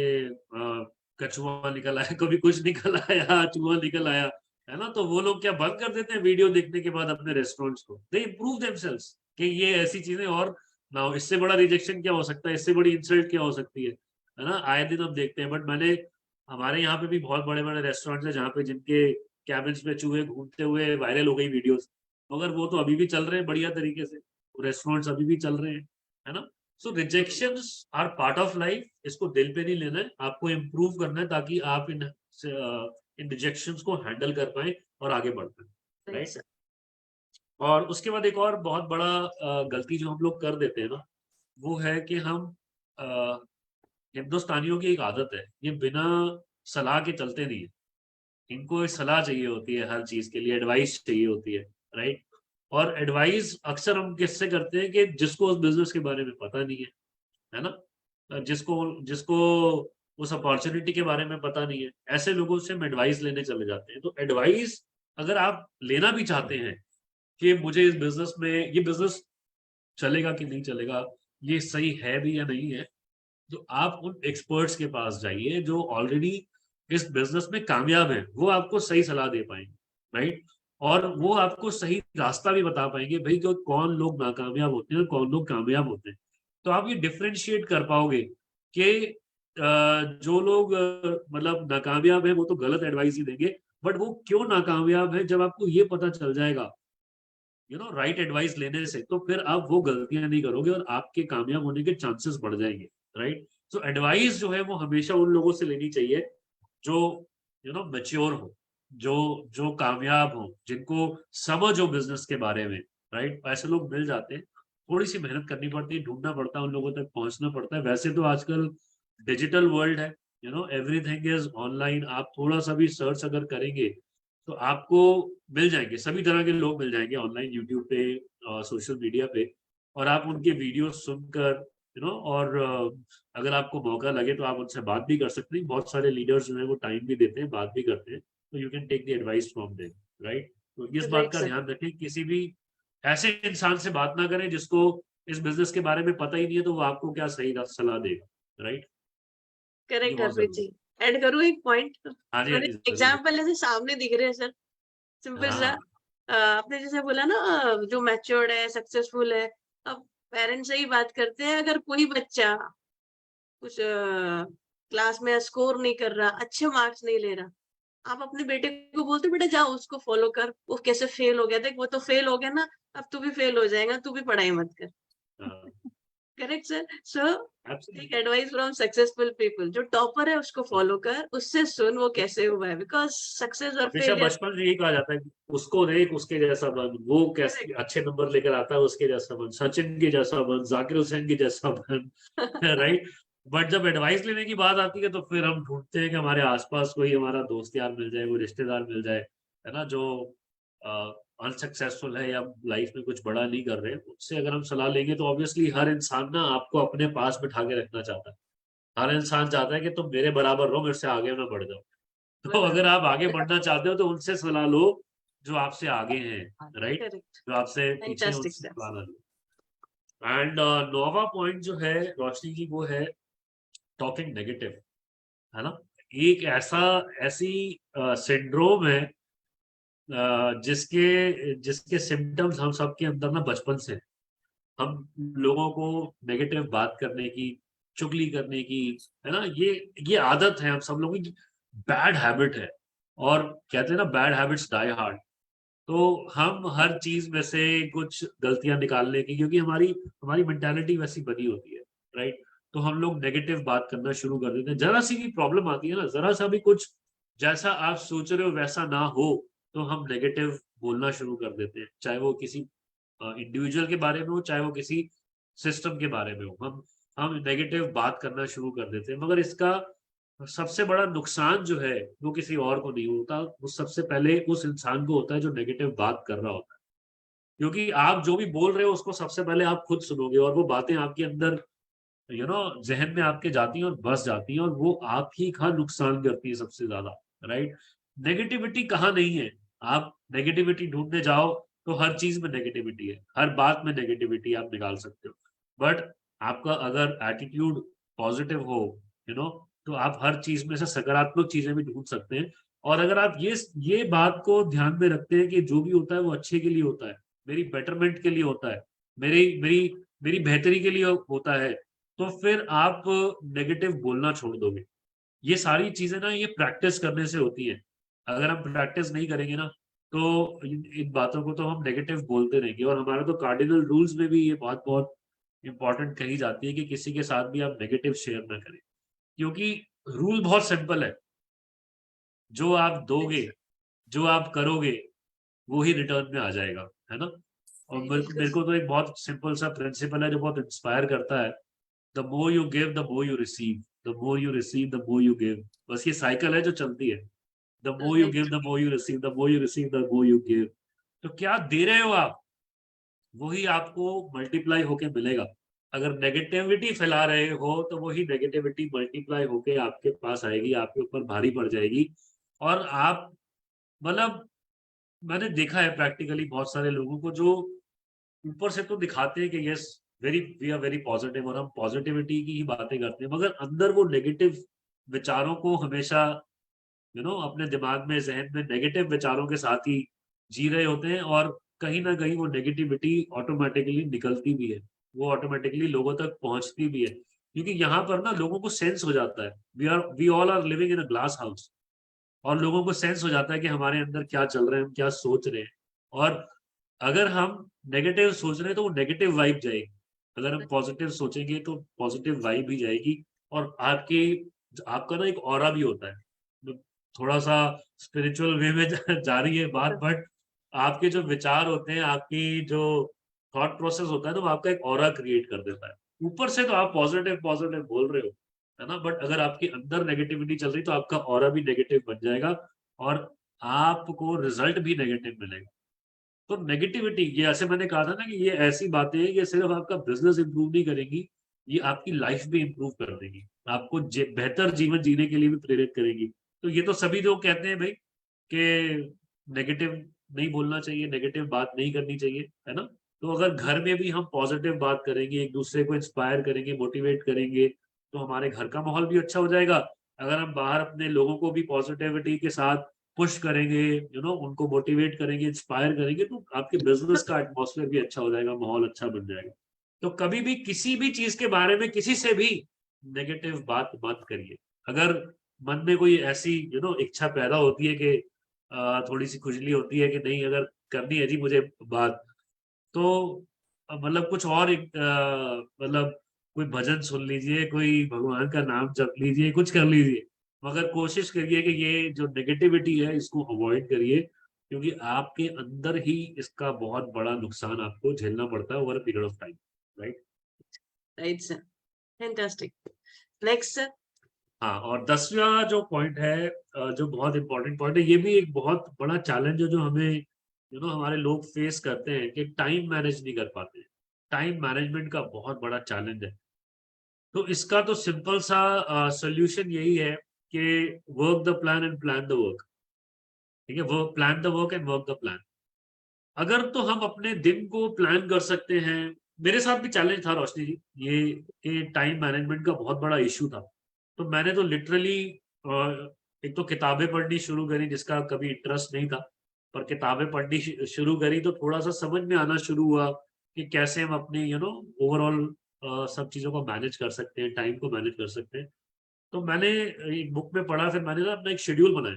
D: कछुआ निकल आया, कभी कुछ निकल आया, चूहा निकल आया, है ना। तो वो लोग क्या बंद कर देते हैं वीडियो देखने के बाद अपने रेस्टोरेंट्स को? दे इम्प्रूव देमसेल्व्स कि ये ऐसी चीजें और ना हो। इससे बड़ा रिजेक्शन क्या हो सकता है, इससे बड़ी इंसल्ट क्या हो सकती है ना। आए दिन हम देखते हैं। बट मैंने हमारे यहाँ पे भी बहुत बड़े बड़े रेस्टोरेंट्स है जहाँ पे जिनके कैबिन्स में चूहे घूमते हुए वायरल हो गई वीडियोस, मगर वो तो अभी भी चल रहे हैं बढ़िया तरीके से, रेस्टोरेंट्स अभी भी चल रहे हैं, है ना। So rejections are part of life, इसको दिल पे नहीं लेना है, आपको इम्प्रूव करना है ताकि आप इन रिजेक्शंस को हैंडल कर पाए और आगे बढ़ पाए, राइट। और उसके बाद एक और बहुत बड़ा गलती जो हम लोग कर देते हैं ना, वो है कि हम हिंदुस्तानियों की एक आदत है, ये बिना सलाह के चलते नहीं है। इनको एक सलाह चाहिए होती है हर चीज के लिए, एडवाइस चाहिए होती है, राइट। और एडवाइस अक्सर हम किससे करते हैं कि जिसको उस बिजनेस के बारे में पता नहीं है ना, जिसको जिसको उस अपॉर्चुनिटी के बारे में पता नहीं है, ऐसे लोगों से हम एडवाइस लेने चले जाते हैं। तो एडवाइस अगर आप लेना भी चाहते हैं कि मुझे इस बिजनेस में, ये बिजनेस चलेगा कि नहीं चलेगा, ये सही है भी या नहीं है, तो आप उन एक्सपर्ट्स के पास जाइए जो ऑलरेडी इस बिजनेस में कामयाब है, वो आपको सही सलाह दे पाएंगे, राइट। और वो आपको सही रास्ता भी बता पाएंगे भाई कि कौन लोग नाकामयाब होते हैं और कौन लोग कामयाब होते हैं। तो आप ये डिफ्रेंशिएट कर पाओगे कि जो लोग मतलब नाकामयाब है वो तो गलत एडवाइस ही देंगे, बट वो क्यों नाकामयाब है जब आपको ये पता चल जाएगा राइट एडवाइस लेने से, तो फिर आप वो गलतियां नहीं करोगे और आपके कामयाब होने के चांसेस बढ़ जाएंगे, राइट। सो एडवाइस जो है वो हमेशा उन लोगों से लेनी चाहिए जो मैच्योर हो, जो जो कामयाब हो, जिनको समझ हो बिजनेस के बारे में, राइट। ऐसे लोग मिल जाते हैं, थोड़ी सी मेहनत करनी पड़ती है, ढूंढना पड़ता है, उन लोगों तक पहुंचना पड़ता है। वैसे तो आजकल डिजिटल वर्ल्ड है, एवरीथिंग इज ऑनलाइन। आप थोड़ा सा भी सर्च अगर करेंगे तो आपको मिल जाएंगे, सभी तरह के लोग मिल जाएंगे ऑनलाइन, यूट्यूब पे, सोशल मीडिया पे। और आप उनके वीडियो सुनकर और अगर आपको मौका लगे तो आप उनसे बात भी कर सकते हैं। बहुत सारे लीडर्स जो है वो टाइम भी देते हैं, बात भी करते हैं, तो you can take the advice from them, right. तो इस बात
C: राइट
D: का
C: सर।
D: ध्यान रखें, किसी भी ऐसे इंसान से बात ना करें जिसको इस बिजनेस के बारे में पता ही नहीं है, तो वो आपको क्या सही सलाह देगा, राइट। ये
C: करेक्ट
D: बहुत
C: हरप्रीत
D: जरूरी
C: जी।
D: है।
C: ऐड करूँ एक पॉइंट?
D: हाँ जी, हाँ
C: थोड़े
D: जी, जरूर।
C: एग्जाम्पल ऐसे सामने दिख रहे हैं सर, सिंपल सा।
D: हाँ
C: आपने जैसे बोला ना, जो मैच्योर्ड है, सक्सेसफुल है। अब पेरेंट्स से ही बात करते हैं। अगर कोई बच्चा कुछ क्लास में स्कोर नहीं कर रहा, अच्छे मार्क्स नहीं ले रहा, आप अपने बेटे को बोलते बेटा जाओ उसको फॉलो कर, वो कैसे फेल हो गया, देख वो तो फेल हो गया ना, अब तू भी फेल हो जाएगा, तू भी पढ़ाई मत कर।
D: हाँ,
C: correct sir. So take
D: absolutely.
C: Advice from successful people. जो टॉपर है उसको फॉलो कर, उससे सुन वो कैसे हुआ है, बिकॉज सक्सेस और
D: हमेशा
C: फेलियर।
D: बचपन से यही कहा जाता है कि उसको देख, उसके जैसा बन, वो कैसे
C: करेक्ट।
D: अच्छे नंबर लेकर आता है उसके जैसा बन, सचिन के जैसा बन, जाकिर हुसैन के जैसा बन, राइट। बट जब एडवाइस लेने की बात आती है तो फिर हम ढूंढते हैं कि हमारे आसपास कोई हमारा दोस्त यार मिल जाए, कोई रिश्तेदार मिल जाए, है ना, जो अनसक्सेसफुल है या लाइफ में कुछ बड़ा नहीं कर रहे, उससे अगर हम सलाह लेंगे तो ऑब्वियसली हर इंसान ना आपको अपने पास बिठा के रखना चाहता है। हर इंसान चाहता है कि तुम मेरे बराबर रहो, मेरे से आगे ना बढ़ जाओ। तो अगर आप आगे बढ़ना चाहते हो तो उनसे सलाह लो जो आपसे आगे हैं, राइट,
C: करेक्ट।
D: जो आपसे पीछे हैं,
C: फैंटास्टिक
D: उनसे
C: सर।
D: सलाह ना लो। एंड नौवा पॉइंट जो है रोशनी जी, वो है टॉकिंग नेगेटिव, है ना। एक ऐसी सिंड्रोम है जिसके जिसके सिम्टम्स हम सबके अंदर ना बचपन से हैं। हम लोगों को नेगेटिव बात करने की, चुगली करने की, है ना, ये आदत है हम सब लोगों की, बैड हैबिट है। और कहते हैं ना बैड हैबिट्स डाई हार्ड। तो हम हर चीज में से कुछ गलतियां निकालने की, क्योंकि हमारी हमारी मेंटालिटी वैसी बनी होती है, राइट। तो हम लोग नेगेटिव बात करना शुरू कर देते हैं। जरा सी भी प्रॉब्लम आती है ना, जरा सा भी कुछ जैसा आप सोच रहे हो वैसा ना हो, तो हम नेगेटिव बोलना शुरू कर देते हैं, चाहे वो किसी इंडिविजुअल के बारे में हो, चाहे वो किसी सिस्टम के बारे में हो। हम नेगेटिव बात करना शुरू कर देते हैं, मगर इसका सबसे बड़ा नुकसान जो है वो किसी और को नहीं होता, वो सबसे पहले उस इंसान को होता है जो नेगेटिव बात कर रहा होता है। क्योंकि आप जो भी बोल रहे हो उसको सबसे पहले आप खुद सुनोगे, और वो बातें आपके अंदर जहन में आपके जाती हैं और बस जाती हैं, और वो आप ही का नुकसान करती है सबसे ज्यादा, राइट। नेगेटिविटी कहाँ नहीं है। आप नेगेटिविटी ढूंढने जाओ तो हर चीज में नेगेटिविटी है, हर बात में नेगेटिविटी आप निकाल सकते हो। बट आपका अगर एटीट्यूड पॉजिटिव हो, तो आप हर चीज में से सकारात्मक चीजें भी ढूंढ सकते हैं। और अगर आप ये बात को ध्यान में रखते हैं कि जो भी होता है वो अच्छे के लिए होता है, मेरी बेटरमेंट के लिए होता है, मेरी मेरी मेरी बेहतरी के लिए होता है, तो फिर आप नेगेटिव बोलना छोड़ दोगे। ये सारी चीजें ना, ये प्रैक्टिस करने से होती है। अगर हम प्रैक्टिस नहीं करेंगे ना, तो इन बातों को तो हम नेगेटिव बोलते रहेंगे। और हमारे तो कार्डिनल रूल्स में भी ये बात बहुत इंपॉर्टेंट कही जाती है कि किसी के साथ भी आप नेगेटिव शेयर ना करें, क्योंकि रूल बहुत सिंपल है। जो आप दोगे, जो आप करोगे, वो ही रिटर्न में आ जाएगा, है ना। और मेरे को तो एक बहुत सिंपल सा प्रिंसिपल है जो बहुत इंस्पायर करता है। The more you give the more you receive, the more you receive the more you give. बस ये साइकिल है जो चलती है। The more you give the more you receive, the more you receive the more you give. तो क्या दे रहे हो आप, वही आपको मल्टीप्लाई होके मिलेगा। अगर नेगेटिविटी फैला रहे हो तो वही नेगेटिविटी मल्टीप्लाई होके आपके पास आएगी, आपके ऊपर भारी पड़ जाएगी। और आप मतलब, मैंने देखा है प्रैक्टिकली बहुत सारे लोगों को जो ऊपर से तो दिखाते हैं कि yes we are very positive, और हम पॉजिटिविटी की ही बातें करते हैं, मगर अंदर वो नेगेटिव विचारों को हमेशा अपने दिमाग में, जहन में नेगेटिव विचारों के साथ ही जी रहे होते हैं। और कहीं ना कहीं वो नेगेटिविटी ऑटोमेटिकली निकलती भी है, वो ऑटोमेटिकली लोगों तक पहुंचती भी है। क्योंकि यहाँ पर ना लोगों को सेंस हो जाता है, we all are living in a glass house, और लोगों को सेंस हो जाता है कि हमारे अंदर क्या चल रहा है, हम क्या सोच रहे हैं। और अगर हम नेगेटिव सोच रहे हैं तो वो नेगेटिव वाइब जाएगी, अगर हम पॉजिटिव सोचेंगे तो पॉजिटिव वाइब भी जाएगी। और आपका ना एक ऑरा भी होता है, थोड़ा सा स्पिरिचुअल वे में जा रही है बात, बट आपके जो विचार होते हैं, आपकी जो थॉट प्रोसेस होता है, तो वो आपका एक ऑरा क्रिएट कर देता है। ऊपर से तो आप पॉजिटिव पॉजिटिव बोल रहे हो, है ना, बट अगर आपके अंदर नेगेटिविटी चल रही तो आपका ऑरा भी नेगेटिव बन जाएगा, और आपको रिजल्ट भी नेगेटिव मिलेगा। तो नेगेटिविटी, ये ऐसे मैंने कहा था ना कि ये ऐसी बातें हैं, ये सिर्फ आपका बिजनेस इंप्रूव नहीं करेंगी, ये आपकी लाइफ भी इंप्रूव कर देगी, आपको बेहतर जीवन जीने के लिए भी प्रेरित करेंगी। तो ये तो सभी लोग कहते हैं भाई कि नेगेटिव नहीं बोलना चाहिए, नेगेटिव बात नहीं करनी चाहिए, है ना। तो अगर घर में भी हम पॉजिटिव बात करेंगे, एक दूसरे को इंस्पायर करेंगे, मोटिवेट करेंगे, तो हमारे घर का माहौल भी अच्छा हो जाएगा। अगर हम बाहर अपने लोगों को भी पॉजिटिविटी के साथ पुश करेंगे, उनको मोटिवेट करेंगे, इंस्पायर करेंगे, तो आपके बिजनेस का एटमॉस्फेयर भी अच्छा हो जाएगा, माहौल अच्छा बन जाएगा। तो कभी भी किसी भी चीज के बारे में किसी से भी नेगेटिव बात मत करिए। अगर मन में कोई ऐसी इच्छा पैदा होती है कि थोड़ी सी खुजली होती है कि नहीं, अगर करनी है जी मुझे बात, तो मतलब कुछ और मतलब कोई भजन सुन लीजिए, कोई भगवान का नाम जप लीजिए, कुछ कर लीजिए, मगर कोशिश करिए कि ये जो नेगेटिविटी है इसको अवॉइड करिए, क्योंकि आपके अंदर ही इसका बहुत बड़ा नुकसान आपको झेलना पड़ता है over a period of time, right.
C: Right sir, fantastic. Next sir.
D: हाँ, और 10वां जो पॉइंट है, जो बहुत इंपॉर्टेंट पॉइंट है, ये भी एक बहुत बड़ा चैलेंज है जो हमें हमारे लोग फेस करते हैं कि टाइम मैनेज नहीं कर पाते हैं। टाइम मैनेजमेंट का बहुत बड़ा चैलेंज है। तो इसका तो सिंपल सा सोल्यूशन यही है कि work the plan and plan the work. ठीक है, work plan the work and work the plan. अगर तो हम अपने दिन को प्लान कर सकते हैं, मेरे साथ भी चैलेंज था रोशनी जी, ये टाइम मैनेजमेंट का बहुत बड़ा इशू था। तो मैंने तो लिटरली एक तो किताबें पढ़नी शुरू करी, जिसका कभी इंटरेस्ट नहीं था, पर किताबें पढ़नी शुरू करी तो थोड़ा सा समझ में आना शुरू हुआ कि कैसे हम अपनी ओवरऑल सब चीजों को मैनेज कर सकते हैं, टाइम को मैनेज कर सकते हैं। तो मैंने एक बुक में पढ़ा, फिर मैंने ना अपना एक शेड्यूल बनाया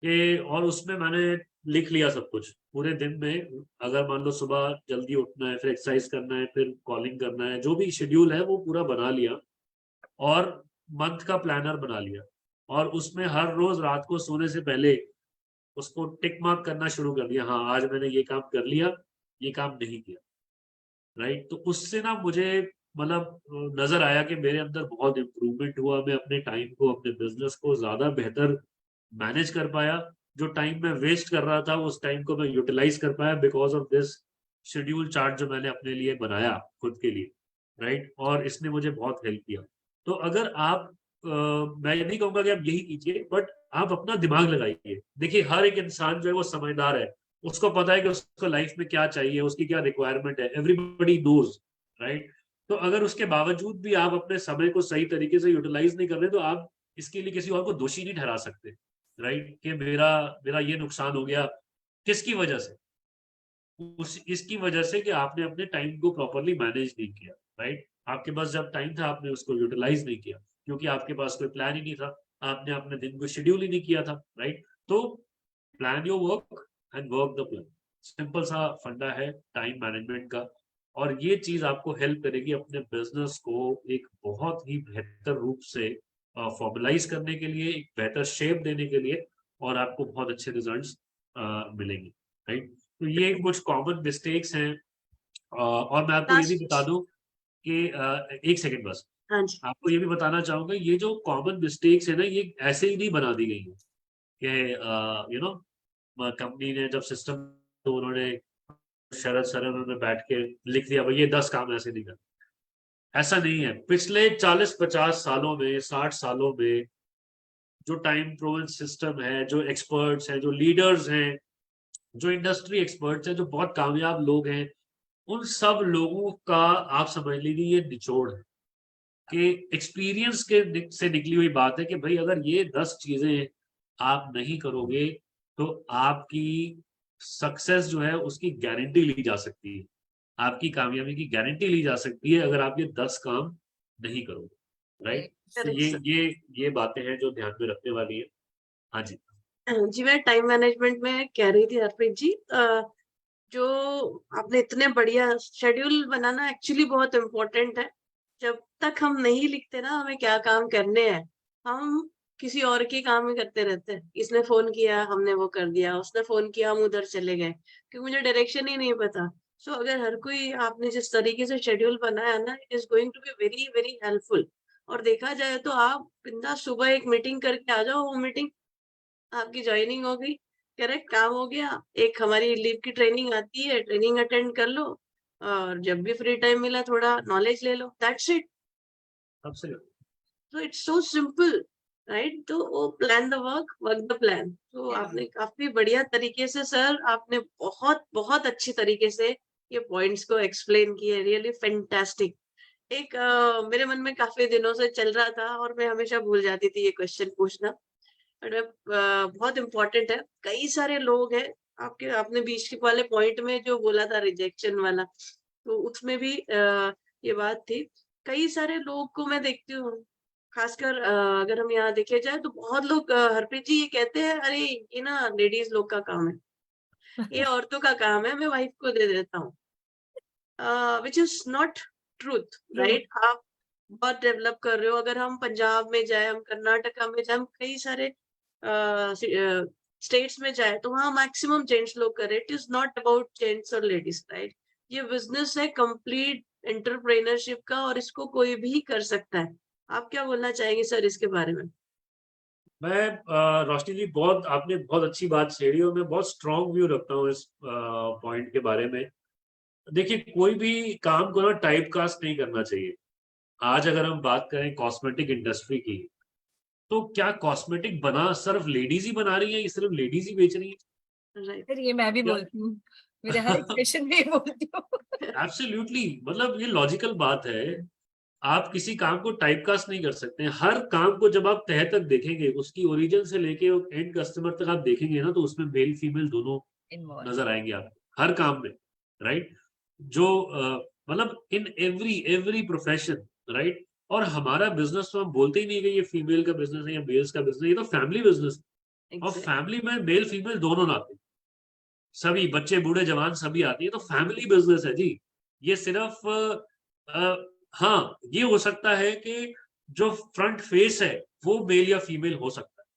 D: कि, और उसमें मैंने लिख लिया सब कुछ पूरे दिन में। अगर मान लो सुबह जल्दी उठना है, फिर एक्सरसाइज करना है, फिर कॉलिंग करना है, जो भी शेड्यूल है वो पूरा बना लिया, और मंथ का प्लानर बना लिया, और उसमें हर रोज रात को सोने से पहले उसको टिक मार्क करना शुरू कर दिया, हाँ आज मैंने ये काम कर लिया, ये काम नहीं किया, राइट। तो उससे ना मुझे मतलब नजर आया कि मेरे अंदर बहुत इम्प्रूवमेंट हुआ, मैं अपने टाइम को, अपने बिजनेस को ज्यादा बेहतर मैनेज कर पाया। जो टाइम मैं वेस्ट कर रहा था उस टाइम को मैं यूटिलाइज कर पाया because of this schedule chart जो मैंने अपने लिए बनाया खुद के लिए, राइट। और इसने मुझे बहुत हेल्प किया। तो अगर आप मैं ये नहीं कहूंगा कि आप यही कीजिए, बट आप अपना दिमाग लगाइए। देखिए हर एक इंसान जो है वो समझदार है, उसको पता है कि उसको लाइफ में क्या चाहिए, उसकी क्या रिक्वायरमेंट है, एवरीबडी नोज, राइट। तो अगर उसके बावजूद भी आप अपने समय को सही तरीके से यूटिलाइज नहीं कर रहे, तो आप इसके लिए किसी और को दोषी नहीं ठहरा सकते, राइट। कि मेरा मेरा ये नुकसान हो गया, किसकी वजह से? उस इसकी वजह से कि आपने अपने टाइम को प्रॉपरली मैनेज नहीं किया, राइट। आपके पास जब टाइम था आपने उसको यूटिलाइज नहीं किया, क्योंकि आपके पास कोई प्लान ही नहीं था, आपने अपने दिन को शेड्यूल ही नहीं किया था, राइट। तो plan your work and work the plan, simple सा फंडा है टाइम मैनेजमेंट का। और ये चीज आपको हेल्प करेगी अपने बिजनेस को एक बहुत ही बेहतर रूप से फॉर्मलाइज करने के लिए, एक बेहतर शेप देने के लिए, और आपको बहुत अच्छे रिजल्ट्स मिलेंगे, राइट। तो ये कुछ कॉमन मिस्टेक्स हैं। और मैं आपको ये भी बता दूं कि एक सेकंड बस,
C: हाँ जी।
D: आपको ये भी बताना चाहूंगा, ये जो कॉमन मिस्टेक्स है ना, ये ऐसे ही नहीं बना दी गई है कि यू नो कंपनी ने जब सिस्टम, तो उन्होंने शरद सर उन्होंने बैठ के लिख दिया भाई ये 10 काम ऐसे नहीं करते। ऐसा नहीं है। पिछले 40-50 सालों में, 60 सालों में जो टाइम प्रोवन सिस्टम है, जो एक्सपर्ट्स हैं, जो लीडर्स हैं, जो इंडस्ट्री एक्सपर्ट्स हैं, जो बहुत कामयाब लोग हैं, उन सब लोगों का आप समझ लीजिए ये निचोड़ है कि एक्सपीरियंस के से निकली हुई बात है कि भाई अगर ये 10 चीजें आप नहीं करोगे तो आपकी सक्सेस जो है उसकी गारंटी ली जा सकती है, आपकी कामयाबी की गारंटी ली जा सकती है अगर आप ये 10 काम नहीं करोगे, राइट। तो
C: Correct, sir.
D: ये बातें हैं जो ध्यान में रखने वाली है। हाँ जी।
C: जी, मैं टाइम मैनेजमेंट में कह रही थी हरप्रीत जी, जो आपने इतने बढ़िया शेड्यूल बनाना एक्चुअली बहुत इम्पोर्टेंट है। जब तक हम नहीं लिखते ना हमें क्या काम करने हैं, हम किसी और के काम ही करते रहते हैं। इसने फोन किया हमने वो कर दिया, उसने फोन किया हम उधर चले गए, क्योंकि मुझे डायरेक्शन ही नहीं पता। सो अगर हर कोई आपने जिस तरीके से शेड्यूल बनाया ना, it is going to be very very helpful. और देखा जाए तो आप बिंदास सुबह एक मीटिंग करके आ जाओ, वो मीटिंग आपकी ज्वाइनिंग हो गई, करेक्ट, काम हो गया। एक हमारी लीव की ट्रेनिंग आती है, ट्रेनिंग अटेंड कर लो, और जब भी फ्री टाइम मिला थोड़ा नॉलेज ले लो, दैट्स इट।
D: Absolutely.
C: तो इट्स सो सिंपल, राइट। तो वो plan the work, work the plan. तो
B: Yeah.
C: आपने काफी बढ़िया तरीके से सर, आपने बहुत बहुत अच्छी तरीके से ये पॉइंट्स को एक्सप्लेन किए, रियली फैंटास्टिक। एक मेरे मन में काफी दिनों से चल रहा था और मैं हमेशा भूल जाती थी ये क्वेश्चन पूछना, बट बहुत इम्पोर्टेंट है। कई सारे लोग हैं, आपने बीच के वाले पॉइंट में जो बोला था रिजेक्शन वाला, तो उसमें भी ये बात थी। कई सारे लोग को मैं देखती हूँ, खासकर अगर हम यहाँ देखे जाए तो बहुत लोग, हरप्रीत जी, ये कहते हैं अरे ये ना लेडीज लोग का काम है, ये औरतों का काम है, मैं वाइफ को दे देता हूँ, which is not truth, right. आप बहुत डेवलप कर रहे हो। अगर हम पंजाब में जाए, हम कर्नाटका में जाए, हम कई सारे स्टेट्स में जाए, तो वहाँ मैक्सिमम जेंट्स लोग कर रहे हैं। It is not about gents और लेडीज, राइट। ये बिजनेस है कंप्लीट एंटरप्रेन्योरशिप का, और इसको कोई भी कर सकता है। आप क्या बोलना चाहेंगे सर इसके बारे में?
D: मैं रोशनी जी, बहुत आपने बहुत अच्छी बात छेड़ी, और मैं बहुत स्ट्रॉन्ग व्यू रखता हूँ इस पॉइंट के बारे में। देखिए कोई भी काम को ना टाइप कास्ट नहीं करना चाहिए। आज अगर हम बात करें कॉस्मेटिक इंडस्ट्री की, तो क्या कॉस्मेटिक बना सिर्फ लेडीज ही बना रही है, ये सिर्फ लेडीज ही बेच रही है?
C: राइट।
B: फिर ये मैं भी
D: क्या-
B: बोलती हूँ, मेरे हर एक्सप्रेशन में ये बोलती हूँ।
D: एब्सोल्युटली, मतलब ये लॉजिकल बात है। आप किसी काम को टाइपकास्ट नहीं कर सकते हैं। हर काम को जब आप तह तक देखेंगे, उसकी ओरिजिन से लेके एंड कस्टमर तक आप देखेंगे ना, तो उसमें मेल फीमेल दोनों
B: Involved.
D: नजर आएंगे आपको हर काम में, राइट। जो मतलब इन एवरी प्रोफेशन, राइट। और हमारा बिजनेस तो हम बोलते ही नहीं कि ये फीमेल का बिजनेस है या मेल्स का बिजनेस है, ये तो फैमिली बिजनेस है। और
C: Exactly.
D: फैमिली में मेल फीमेल दोनों लाते हैं, सभी बच्चे बूढ़े जवान सभी आती है, तो फैमिली बिजनेस है जी। ये सिर्फ हाँ, ये हो सकता है कि जो फ्रंट फेस है वो मेल या फीमेल हो सकता है,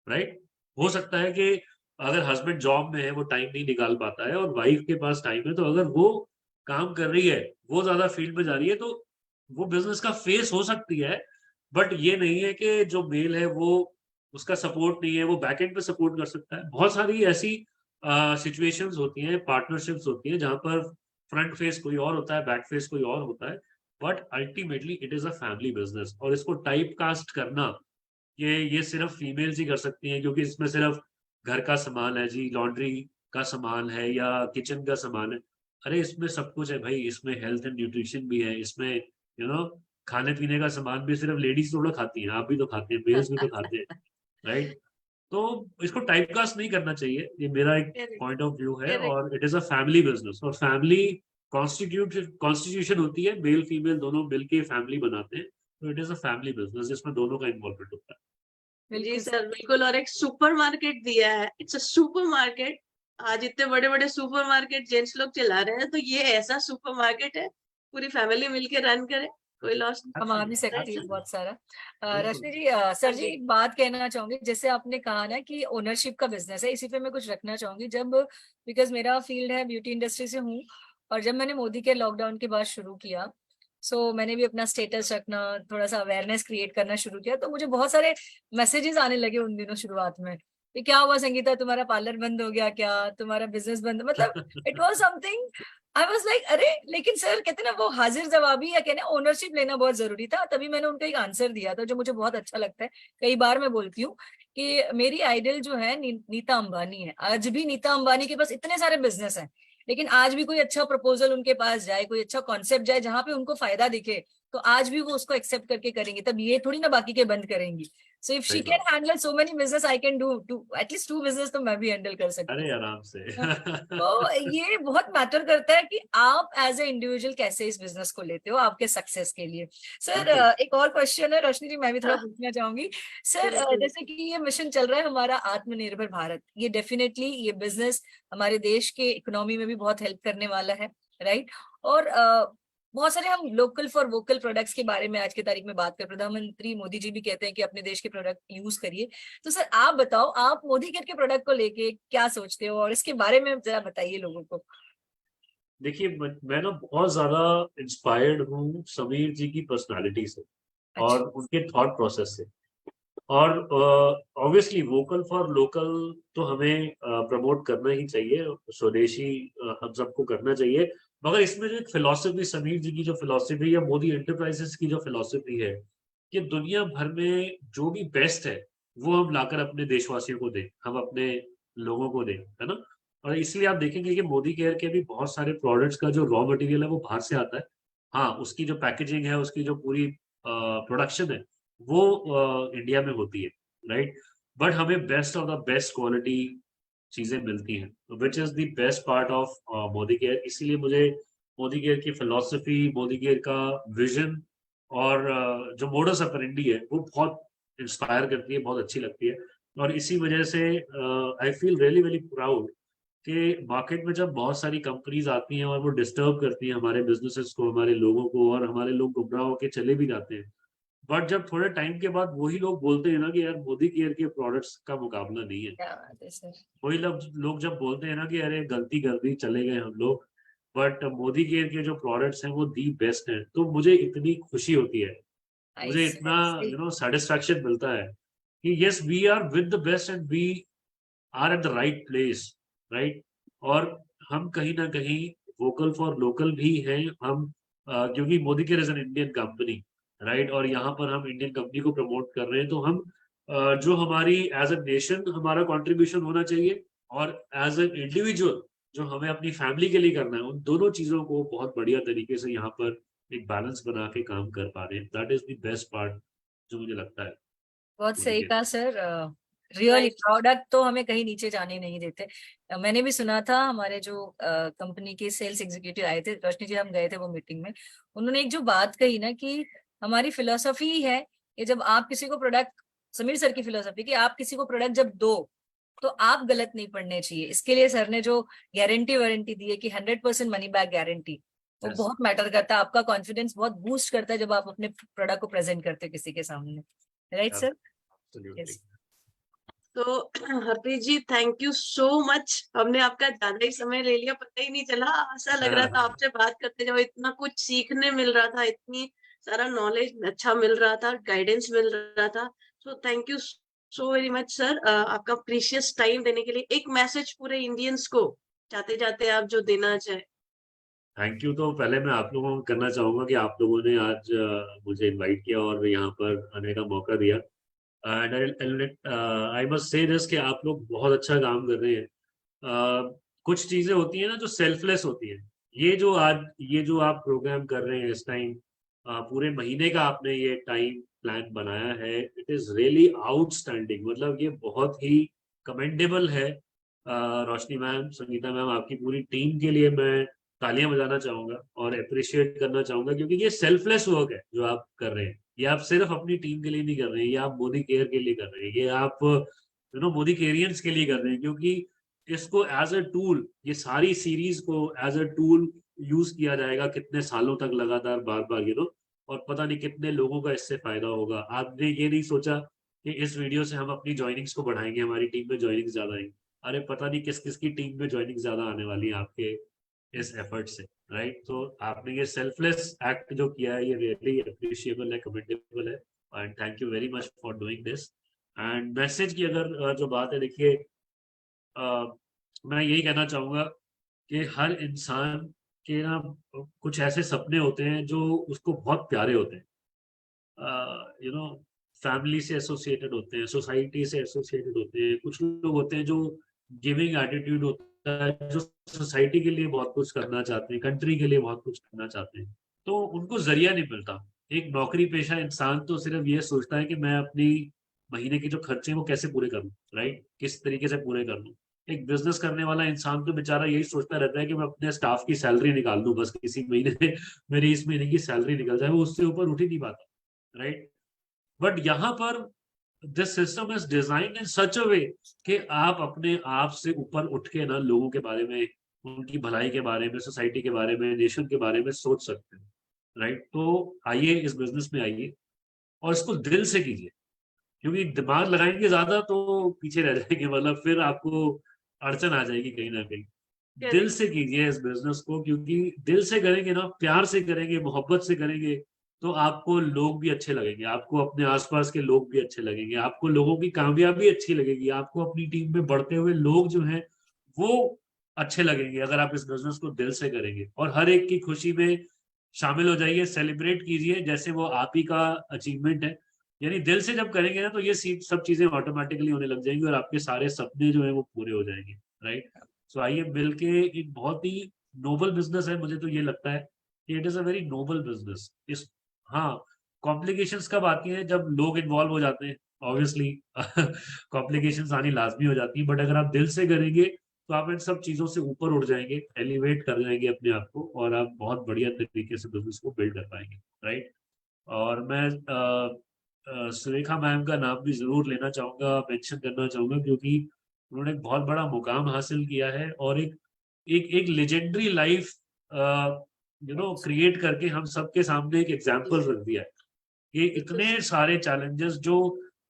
D: राइट। हो सकता है कि अगर हस्बैंड जॉब में है, वो टाइम नहीं निकाल पाता है, और वाइफ के पास टाइम है, तो अगर वो काम कर रही है, वो ज्यादा फील्ड में जा रही है, तो वो बिजनेस का फेस हो सकती है। बट ये नहीं है कि जो मेल है वो, उसका सपोर्ट नहीं है, वो बैकएंड पे सपोर्ट कर सकता है। बहुत सारी ऐसी सिचुएशंस होती हैं, पार्टनरशिप्स होती हैं, जहां पर फ्रंट फेस कोई और होता है, बैक फेस कोई और होता है, but ultimately it is a family business. और इसको टाइप कास्ट करना, ये सिर्फ फीमेल्स ही कर सकती हैं, क्योंकि इसमें सिर्फ घर का सामान है जी, लॉन्ड्री का सामान है या किचन का सामान है। अरे इसमें सब कुछ है भाई, इसमें हेल्थ एंड न्यूट्रिशन भी है, इसमें खाने पीने का सामान भी सिर्फ लेडीज थोड़ा खाती हैं, आप भी तो खाते हैं, मेल्स भी तो खाते हैं, राइट। तो इसको टाइपकास्ट नहीं करना चाहिए, ये मेरा एक
C: करेक्ट,
D: पॉइंट ऑफ व्यू है।
C: करेक्ट।
D: और it is a family business, और फैमिली कॉन्स्टिट्यूशन होती है, मेल फीमेल दोनों मिलके फैमिली बनाते हैं, तो it is a family business जिसमें दोनों का इन्वॉल्वमेंट होता है।
C: जी
B: बिल्कुल
C: सर, बिल्कुल। और एक सुपरमार्केट दिया है, इट्स अ सुपरमार्केट। आज इतने बड़े बड़े सुपरमार्केट जेंट्स लोग चला रहे हैं, तो ये ऐसा सुपरमार्केट है, पूरी फैमिली मिलके रन करे, कोई लॉस नहीं।
B: कमा भी सकती है
C: राइट
B: बहुत सारा।
D: बिल्कुल।
B: रश्मि जी, सर जी एक बात कहना चाहूंगी, जैसे आपने कहा ना कि ओनरशिप का बिजनेस है, इसी पे मैं कुछ रखना चाहूंगी। जब बिकॉज मेरा फील्ड है, ब्यूटी इंडस्ट्री से हूँ, और जब मैंने मोदी के लॉकडाउन के बाद शुरू किया, सो मैंने भी अपना स्टेटस रखना, थोड़ा सा अवेयरनेस क्रिएट करना शुरू किया, तो मुझे बहुत सारे मैसेजेस आने लगे उन दिनों शुरुआत में कि क्या हुआ संगीता, तुम्हारा पार्लर बंद हो गया क्या, तुम्हारा बिजनेस बंद, मतलब it was something. I was like अरे, लेकिन सर कहते ना वो हाजिर जवाबी या कहना ओनरशिप लेना बहुत जरूरी था। तभी मैंने उनको एक आंसर दिया था जो मुझे बहुत अच्छा लगता है। कई बार मैं बोलती हूँ कि मेरी आइडल जो है नीता अंबानी है। आज भी नीता अंबानी के पास इतने सारे बिजनेस हैं, लेकिन आज भी कोई अच्छा प्रपोजल उनके पास जाए, कोई अच्छा कॉन्सेप्ट जाए जहां पे उनको फायदा दिखे, तो आज भी वो उसको एक्सेप्ट करके करेंगे। तब ये थोड़ी ना बाकी के बंद करेंगी। सो इफ शी
D: सही
B: कैन
D: बात।
B: Handle so many business, I can do two at least two business, तो मैं भी हैंडल कर सकती
D: अरे
B: हूँ।
D: आराम से।
B: तो ये बहुत मैटर करता है कि आप एज ए इंडिविजुअल कैसे इस बिजनेस को लेते हो आपके सक्सेस के लिए। सर
D: बिल्कुल।
B: एक और क्वेश्चन है रश्मि जी, मैं भी थोड़ा
C: हाँ,
B: पूछना चाहूंगी। सर
C: बिल्कुल।
B: जैसे कि ये मिशन चल रहा है हमारा आत्मनिर्भर भारत, ये डेफिनेटली ये बिजनेस हमारे देश के इकोनॉमी में भी बहुत हेल्प करने वाला है, राइट। और बहुत सारे हम लोकल फॉर वोकल प्रोडक्ट्स के बारे में आज की तारीख में बात कर, प्रधानमंत्री मोदी जी भी कहते हैं कि अपने देश के प्रोडक्ट यूज करिए। तो सर आप बताओ, आप मोदी केयर के प्रोडक्ट को लेके क्या सोचते हो, और इसके बारे में जरा बताइए लोगों को।
D: देखिए, मैं ना बहुत ज्यादा इंस्पायर्ड हूँ समीर जी की पर्सनालिटी से
B: अच्छा।
D: और उनके थॉट प्रोसेस से। और ऑब्वियसली वोकल फॉर लोकल तो हमें प्रमोट करना ही चाहिए, स्वदेशी हम सबको करना चाहिए। मगर इसमें जो एक फिलॉसफी, समीर जी की जो फिलॉसफी या मोदी एंटरप्राइजेस की जो फिलॉसफी है, कि दुनिया भर में जो भी बेस्ट है वो हम लाकर अपने देशवासियों को दें, हम अपने लोगों को दें, है ना। और इसलिए आप देखेंगे कि मोदी केयर के भी बहुत सारे प्रोडक्ट्स का जो रॉ मटेरियल है वो बाहर से आता है। हाँ, उसकी जो पैकेजिंग है, उसकी जो पूरी प्रोडक्शन है, वो इंडिया में होती है, राइट। बट हमें best of the best quality चीजें मिलती हैं, which is the best part of Modi care. इसीलिए मुझे मोदी केयर की फिलॉसफी, मोदी केयर का विजन और जो मोडस ऑपरेंडी है वो बहुत इंस्पायर करती है, बहुत अच्छी लगती है। और इसी वजह से I feel really very proud कि मार्केट में जब बहुत सारी कंपनीज आती हैं और वो डिस्टर्ब करती हैं हमारे बिजनेसेस को, हमारे लोगों को, और हमारे लोग गुमराह होकर चले भी जाते हैं। बट जब थोड़े टाइम के बाद वही लोग बोलते हैं ना कि यार मोदी केयर के प्रोडक्ट्स का मुकाबला नहीं है,
B: क्या बात है सर।
D: वही लोग जब बोलते हैं ना कि अरे गलती कर दी, चले गए हम लोग, बट मोदी केयर के जो प्रोडक्ट्स हैं वो दी बेस्ट हैं, तो मुझे इतनी खुशी होती है, मुझे
B: नाइस
D: इतना
B: नाइस।
D: सेटिस्फैक्शन मिलता है कि yes, we are with the best and we are at the right place, right. और हम कहीं ना कहीं वोकल फॉर लोकल भी हैं हम, क्योंकि Modi care is an Indian company, right. और यहाँ पर हम इंडियन कंपनी को प्रमोट कर रहे हैं, तो हम जो हमारी एज अ नेशन हमारा कंट्रीब्यूशन होना चाहिए, और एज एन इंडिविजुअल जो हमें अपनी फैमिली के लिए करना है, उन दोनों चीजों को बहुत बढ़िया तरीके से यहाँ पर एक बैलेंस बना के काम कर पा रहे हैं। That is the best part जो मुझे लगता है
B: बहुत
D: मोदी
B: सही
D: केयर।
B: कहा सर। Really
C: right.
B: प्रोडक्ट तो हमें कहीं नीचे जाने नहीं देते। मैंने भी सुना था, हमारे जो कंपनी के सेल्स एग्जीक्यूटिव आए थे रोशनी जी, हम गए थे वो मीटिंग में, उन्होंने एक जो बात कही ना कि हमारी फिलोसफी ही है कि जब आप किसी को प्रोडक्ट, समीर सर की फिलोसफी कि आप किसी को प्रोडक्ट जब दो तो आप गलत नहीं पढ़ने चाहिए। इसके लिए सर ने जो वारंटी दी है कि 100% मनी बैक गारंटी, वो
D: Yes.
B: बहुत मैटर करता है। आपका कॉन्फिडेंस बहुत बूस्ट करता है जब आप अपने प्रोडक्ट को प्रेजेंट करते हो किसी के सामने, राइट सर?
D: Absolutely.
C: तो हरप्रीत जी, थैंक यू सो मच। हमने आपका ज्यादा ही समय ले लिया, पता ही नहीं चला। ऐसा लग रहा था आपसे बात करते जाओ, इतना कुछ सीखने मिल रहा था, इतनी सारा नॉलेज अच्छा मिल रहा था, गाइडेंस मिल रहा था। So thank you so very much sir, आपका प्रीशियस टाइम देने के लिए। एक मैसेज पूरे इंडियंस को जाते जाते आप जो देना चाहे।
D: Thank you. तो पहले मैं आप लोगों को करना चाहूंगा कि आप लोगों ने आज मुझे इनवाइट किया और यहाँ पर आने का मौका दिया। And I must say this कि आप लोग बहुत अच्छा काम कर रहे हैं। कुछ चीजें होती हैं ना जो सेल्फलेस होती हैं। ये जो आप प्रोग्राम कर रहे हैं इस टाइम, पूरे महीने का आपने ये टाइम प्लान बनाया है, इट इज रियली आउटस्टैंडिंग। मतलब ये बहुत ही कमेंडेबल है। रोशनी मैम, संगीता मैम, आपकी पूरी टीम के लिए मैं तालियां बजाना चाहूंगा और अप्रिशिएट करना चाहूंगा, क्योंकि ये सेल्फलेस वर्क है जो आप कर रहे हैं। ये आप सिर्फ अपनी टीम के लिए नहीं कर रहे हैं, ये आप मोदी केयर के लिए कर रहे हैं, ये आप मोदी केरियंस के लिए कर रहे हैं। क्योंकि इसको एज अ टूल, ये सारी सीरीज को एज अ टूल यूज किया जाएगा कितने सालों तक लगातार, बार बार और पता नहीं कितने लोगों का इससे फायदा होगा। आपने ये नहीं सोचा कि इस वीडियो से हम अपनी ज्वाइनिंग्स को बढ़ाएंगे, हमारी टीम में ज्वाइनिंग्स ज्यादा आएंगी। अरे पता नहीं किस किस की टीम में ज्वाइनिंग ज्यादा आने वाली है आपके इस एफर्ट से, राइट? तो आपने ये सेल्फलेस एक्ट जो किया है, ये रियली अप्रिशिएबल है, कमेंडेबल है, and thank you very much for doing this. And message की अगर जो बात है, देखिए, मैं यही कहना चाहूंगा कि हर इंसान के ना कुछ ऐसे सपने होते हैं जो उसको बहुत प्यारे होते हैं। फैमिली से एसोसिएटेड होते हैं, सोसाइटी से एसोसिएटेड होते हैं। कुछ लोग होते हैं जो गिविंग एटीट्यूड होता है, जो सोसाइटी के लिए बहुत कुछ करना चाहते हैं, कंट्री के लिए बहुत कुछ करना चाहते हैं, तो उनको जरिया नहीं मिलता। एक नौकरी पेशा इंसान तो सिर्फ ये सोचता है कि मैं अपनी महीने के जो खर्चे हैं वो कैसे पूरे करूं, राइट? किस तरीके से पूरे कर लूं। एक बिजनेस करने वाला इंसान तो बेचारा यही सोचता रहता है कि मैं अपने स्टाफ की सैलरी निकाल दूं, बस किसी महीने में मेरी इस महीने की सैलरी निकल जाए, वो उससे ऊपर उठ ही नहीं पाता, राइट? बट यहाँ पर this system is design in such a way कि आप अपने आप से ऊपर उठ के ना लोगों के बारे में, उनकी भलाई के बारे में, सोसाइटी के बारे में, नेशन के बारे में सोच सकते हैं, राइट? तो आइए, इस बिजनेस में आइए और इसको दिल से कीजिए। क्योंकि दिमाग लगाएंगे ज्यादा तो पीछे रह जाएंगे, मतलब फिर आपको अड़चन आ जाएगी कहीं ना कहीं। दिल से कीजिए इस बिजनेस को, क्योंकि दिल से करेंगे ना, प्यार से करेंगे, मोहब्बत से करेंगे, तो आपको लोग भी अच्छे लगेंगे, आपको अपने आसपास के लोग भी अच्छे लगेंगे, आपको लोगों की कामयाबी अच्छी लगेगी, आपको अपनी टीम में बढ़ते हुए लोग जो हैं वो अच्छे लगेंगे अगर आप इस बिजनेस को दिल से करेंगे। और हर एक की खुशी में शामिल हो जाइए, सेलिब्रेट कीजिए जैसे वो आप ही का अचीवमेंट है। यानी दिल से जब करेंगे ना, तो ये सब चीजें ऑटोमेटिकली होने लग जाएंगी और आपके सारे सपने जो है वो पूरे हो जाएंगे, राइट? सो आइए मिलके, एक बहुत ही नोबल बिजनेस है, मुझे तो ये लगता है कि it is a very noble business. इस हाँ, कॉम्प्लिकेशंस कब आती हैं? जब लोग इन्वॉल्व हो जाते हैं, ऑब्वियसली कॉम्प्लिकेशंस आनी लाजमी हो जाती है। बट अगर आप दिल से करेंगे तो आप इन सब चीजों से ऊपर उठ जाएंगे, एलिवेट कर जाएंगे अपने आप को, और आप बहुत बढ़िया तरीके से बिजनेस को बिल्ड कर पाएंगे, राइट? और मैं सुरेखा मैम का नाम भी जरूर लेना चाहूंगा, मेंशन करना चाहूंगा, क्योंकि उन्होंने एक बहुत बड़ा मुकाम हासिल किया है और एक एक एक लेजेंडरी लाइफ क्रिएट करके हम सबके सामने एक एग्जाम्पल रख दिया है। ये इतने सारे चैलेंजेस जो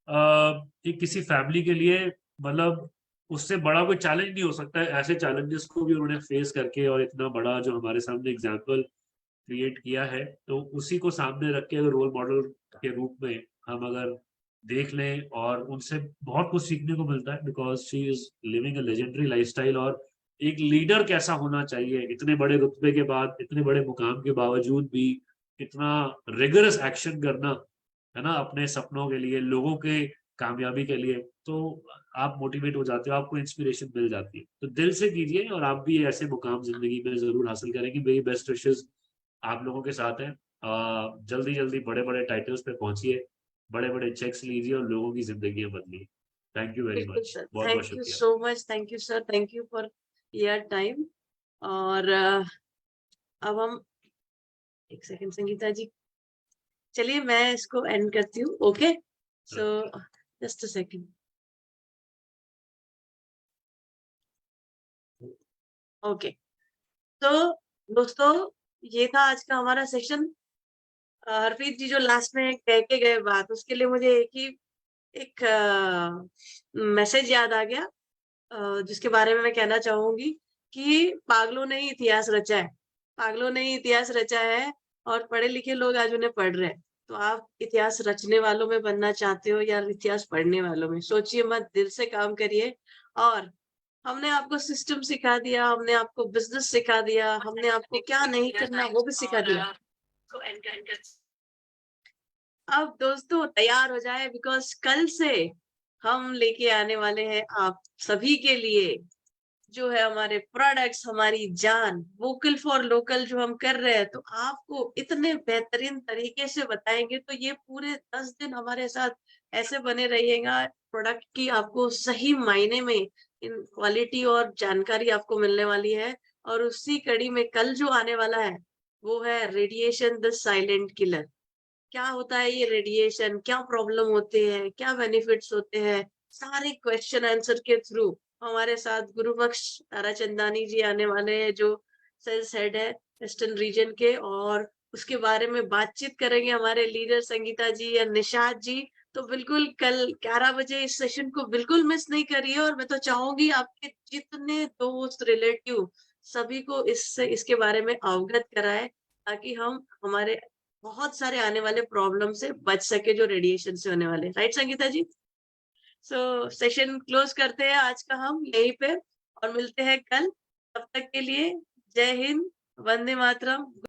D: एक किसी फैमिली के लिए, मतलब उससे बड़ा कोई चैलेंज नहीं हो सकता है, ऐसे चैलेंजेस को भी उन्होंने फेस करके और इतना बड़ा जो हमारे सामने एग्जाम्पल क्रिएट किया है, तो उसी को सामने रख के अगर रोल मॉडल के रूप में हम अगर देख लें, और उनसे बहुत कुछ सीखने को मिलता है, because she is living a legendary lifestyle. और एक लीडर कैसा होना चाहिए, इतने बड़े रुतबे के बाद, इतने बड़े मुकाम के बावजूद भी इतना रिगरस एक्शन करना, है ना, अपने सपनों के लिए, लोगों के कामयाबी के लिए, तो आप मोटिवेट हो जाते हो, आपको इंस्पिरेशन मिल जाती है। तो दिल से कीजिए और आप भी ऐसे मुकाम जिंदगी में जरूर हासिल करेंगे। मेरी बेस्ट विशेष आप लोगों के साथ हैं। जल्दी जल्दी बड़े बड़े टाइटल्स पे पहुंचिए, बड़े बड़े चेक्स लीजिए और लोगों की जिंदगियां बदलिए। थैंक यू वेरी
C: बिल्कुल
D: मच,
C: सर,
D: बहुत बहुत
C: थैंक यू
D: शुक्रिया।
C: So much, thank you sir, thank you for your time. और अब हम, एक सेकंड संगीता जी, चलिए मैं इसको एंड करती हूँ। Okay, so just a second. Okay, तो दोस्तों ये था आज का हमारा सेशन। हरप्रीत जी जो लास्ट में कह के गए बात, उसके लिए मुझे एक मैसेज याद आ गया, जिसके बारे में मैं कहना चाहूंगी कि पागलों ने ही इतिहास रचा है, पागलों ने ही इतिहास रचा है और पढ़े लिखे लोग आज उन्हें पढ़ रहे हैं। तो आप इतिहास रचने वालों में बनना चाहते हो या इतिहास पढ़ने वालों में, सोचिए मत, दिल से काम करिए। और हमने आपको सिस्टम सिखा दिया, हमने आपको बिजनेस सिखा दिया, हमने आपको क्या नहीं करना वो भी सिखा दिया। अब दोस्तों तैयार हो जाए, बिकॉज कल से हम लेके आने वाले हैं आप सभी के लिए जो है हमारे प्रोडक्ट्स, हमारी जान, वोकल फॉर लोकल जो हम कर रहे हैं, तो आपको इतने बेहतरीन तरीके से बताएंगे। तो ये पूरे 10 दिन हमारे साथ ऐसे बने रहिएगा, प्रोडक्ट की आपको सही मायने में इन क्वालिटी और जानकारी आपको मिलने वाली है। और उसी कड़ी में कल जो आने वाला है वो है रेडिएशन द साइलेंट किलर। क्या होता है ये रेडिएशन, क्या प्रॉब्लम होते हैं, क्या बेनिफिट्स होते हैं, सारे क्वेश्चन आंसर के थ्रू हमारे साथ गुरुबख्श ताराचंदानी जी आने वाले हैं, जो सेल्स हेड है वेस्टर्न रीजन के, और उसके बारे में बातचीत करेंगे हमारे लीडर संगीता जी या निशाद जी। तो बिल्कुल कल 11 बजे इस सेशन को बिल्कुल मिस नहीं करिए। और मैं तो चाहूंगी आपके जितने दोस्त, रिलेटिव, सभी को इसके बारे में अवगत कराए, ताकि हम हमारे बहुत सारे आने वाले प्रॉब्लम से बच सके जो रेडिएशन से होने वाले। राइट संगीता जी? सो सेशन क्लोज करते हैं आज का हम यहीं पे और मिलते हैं कल। तब तक के लिए जय हिंद, वंदे मातरम।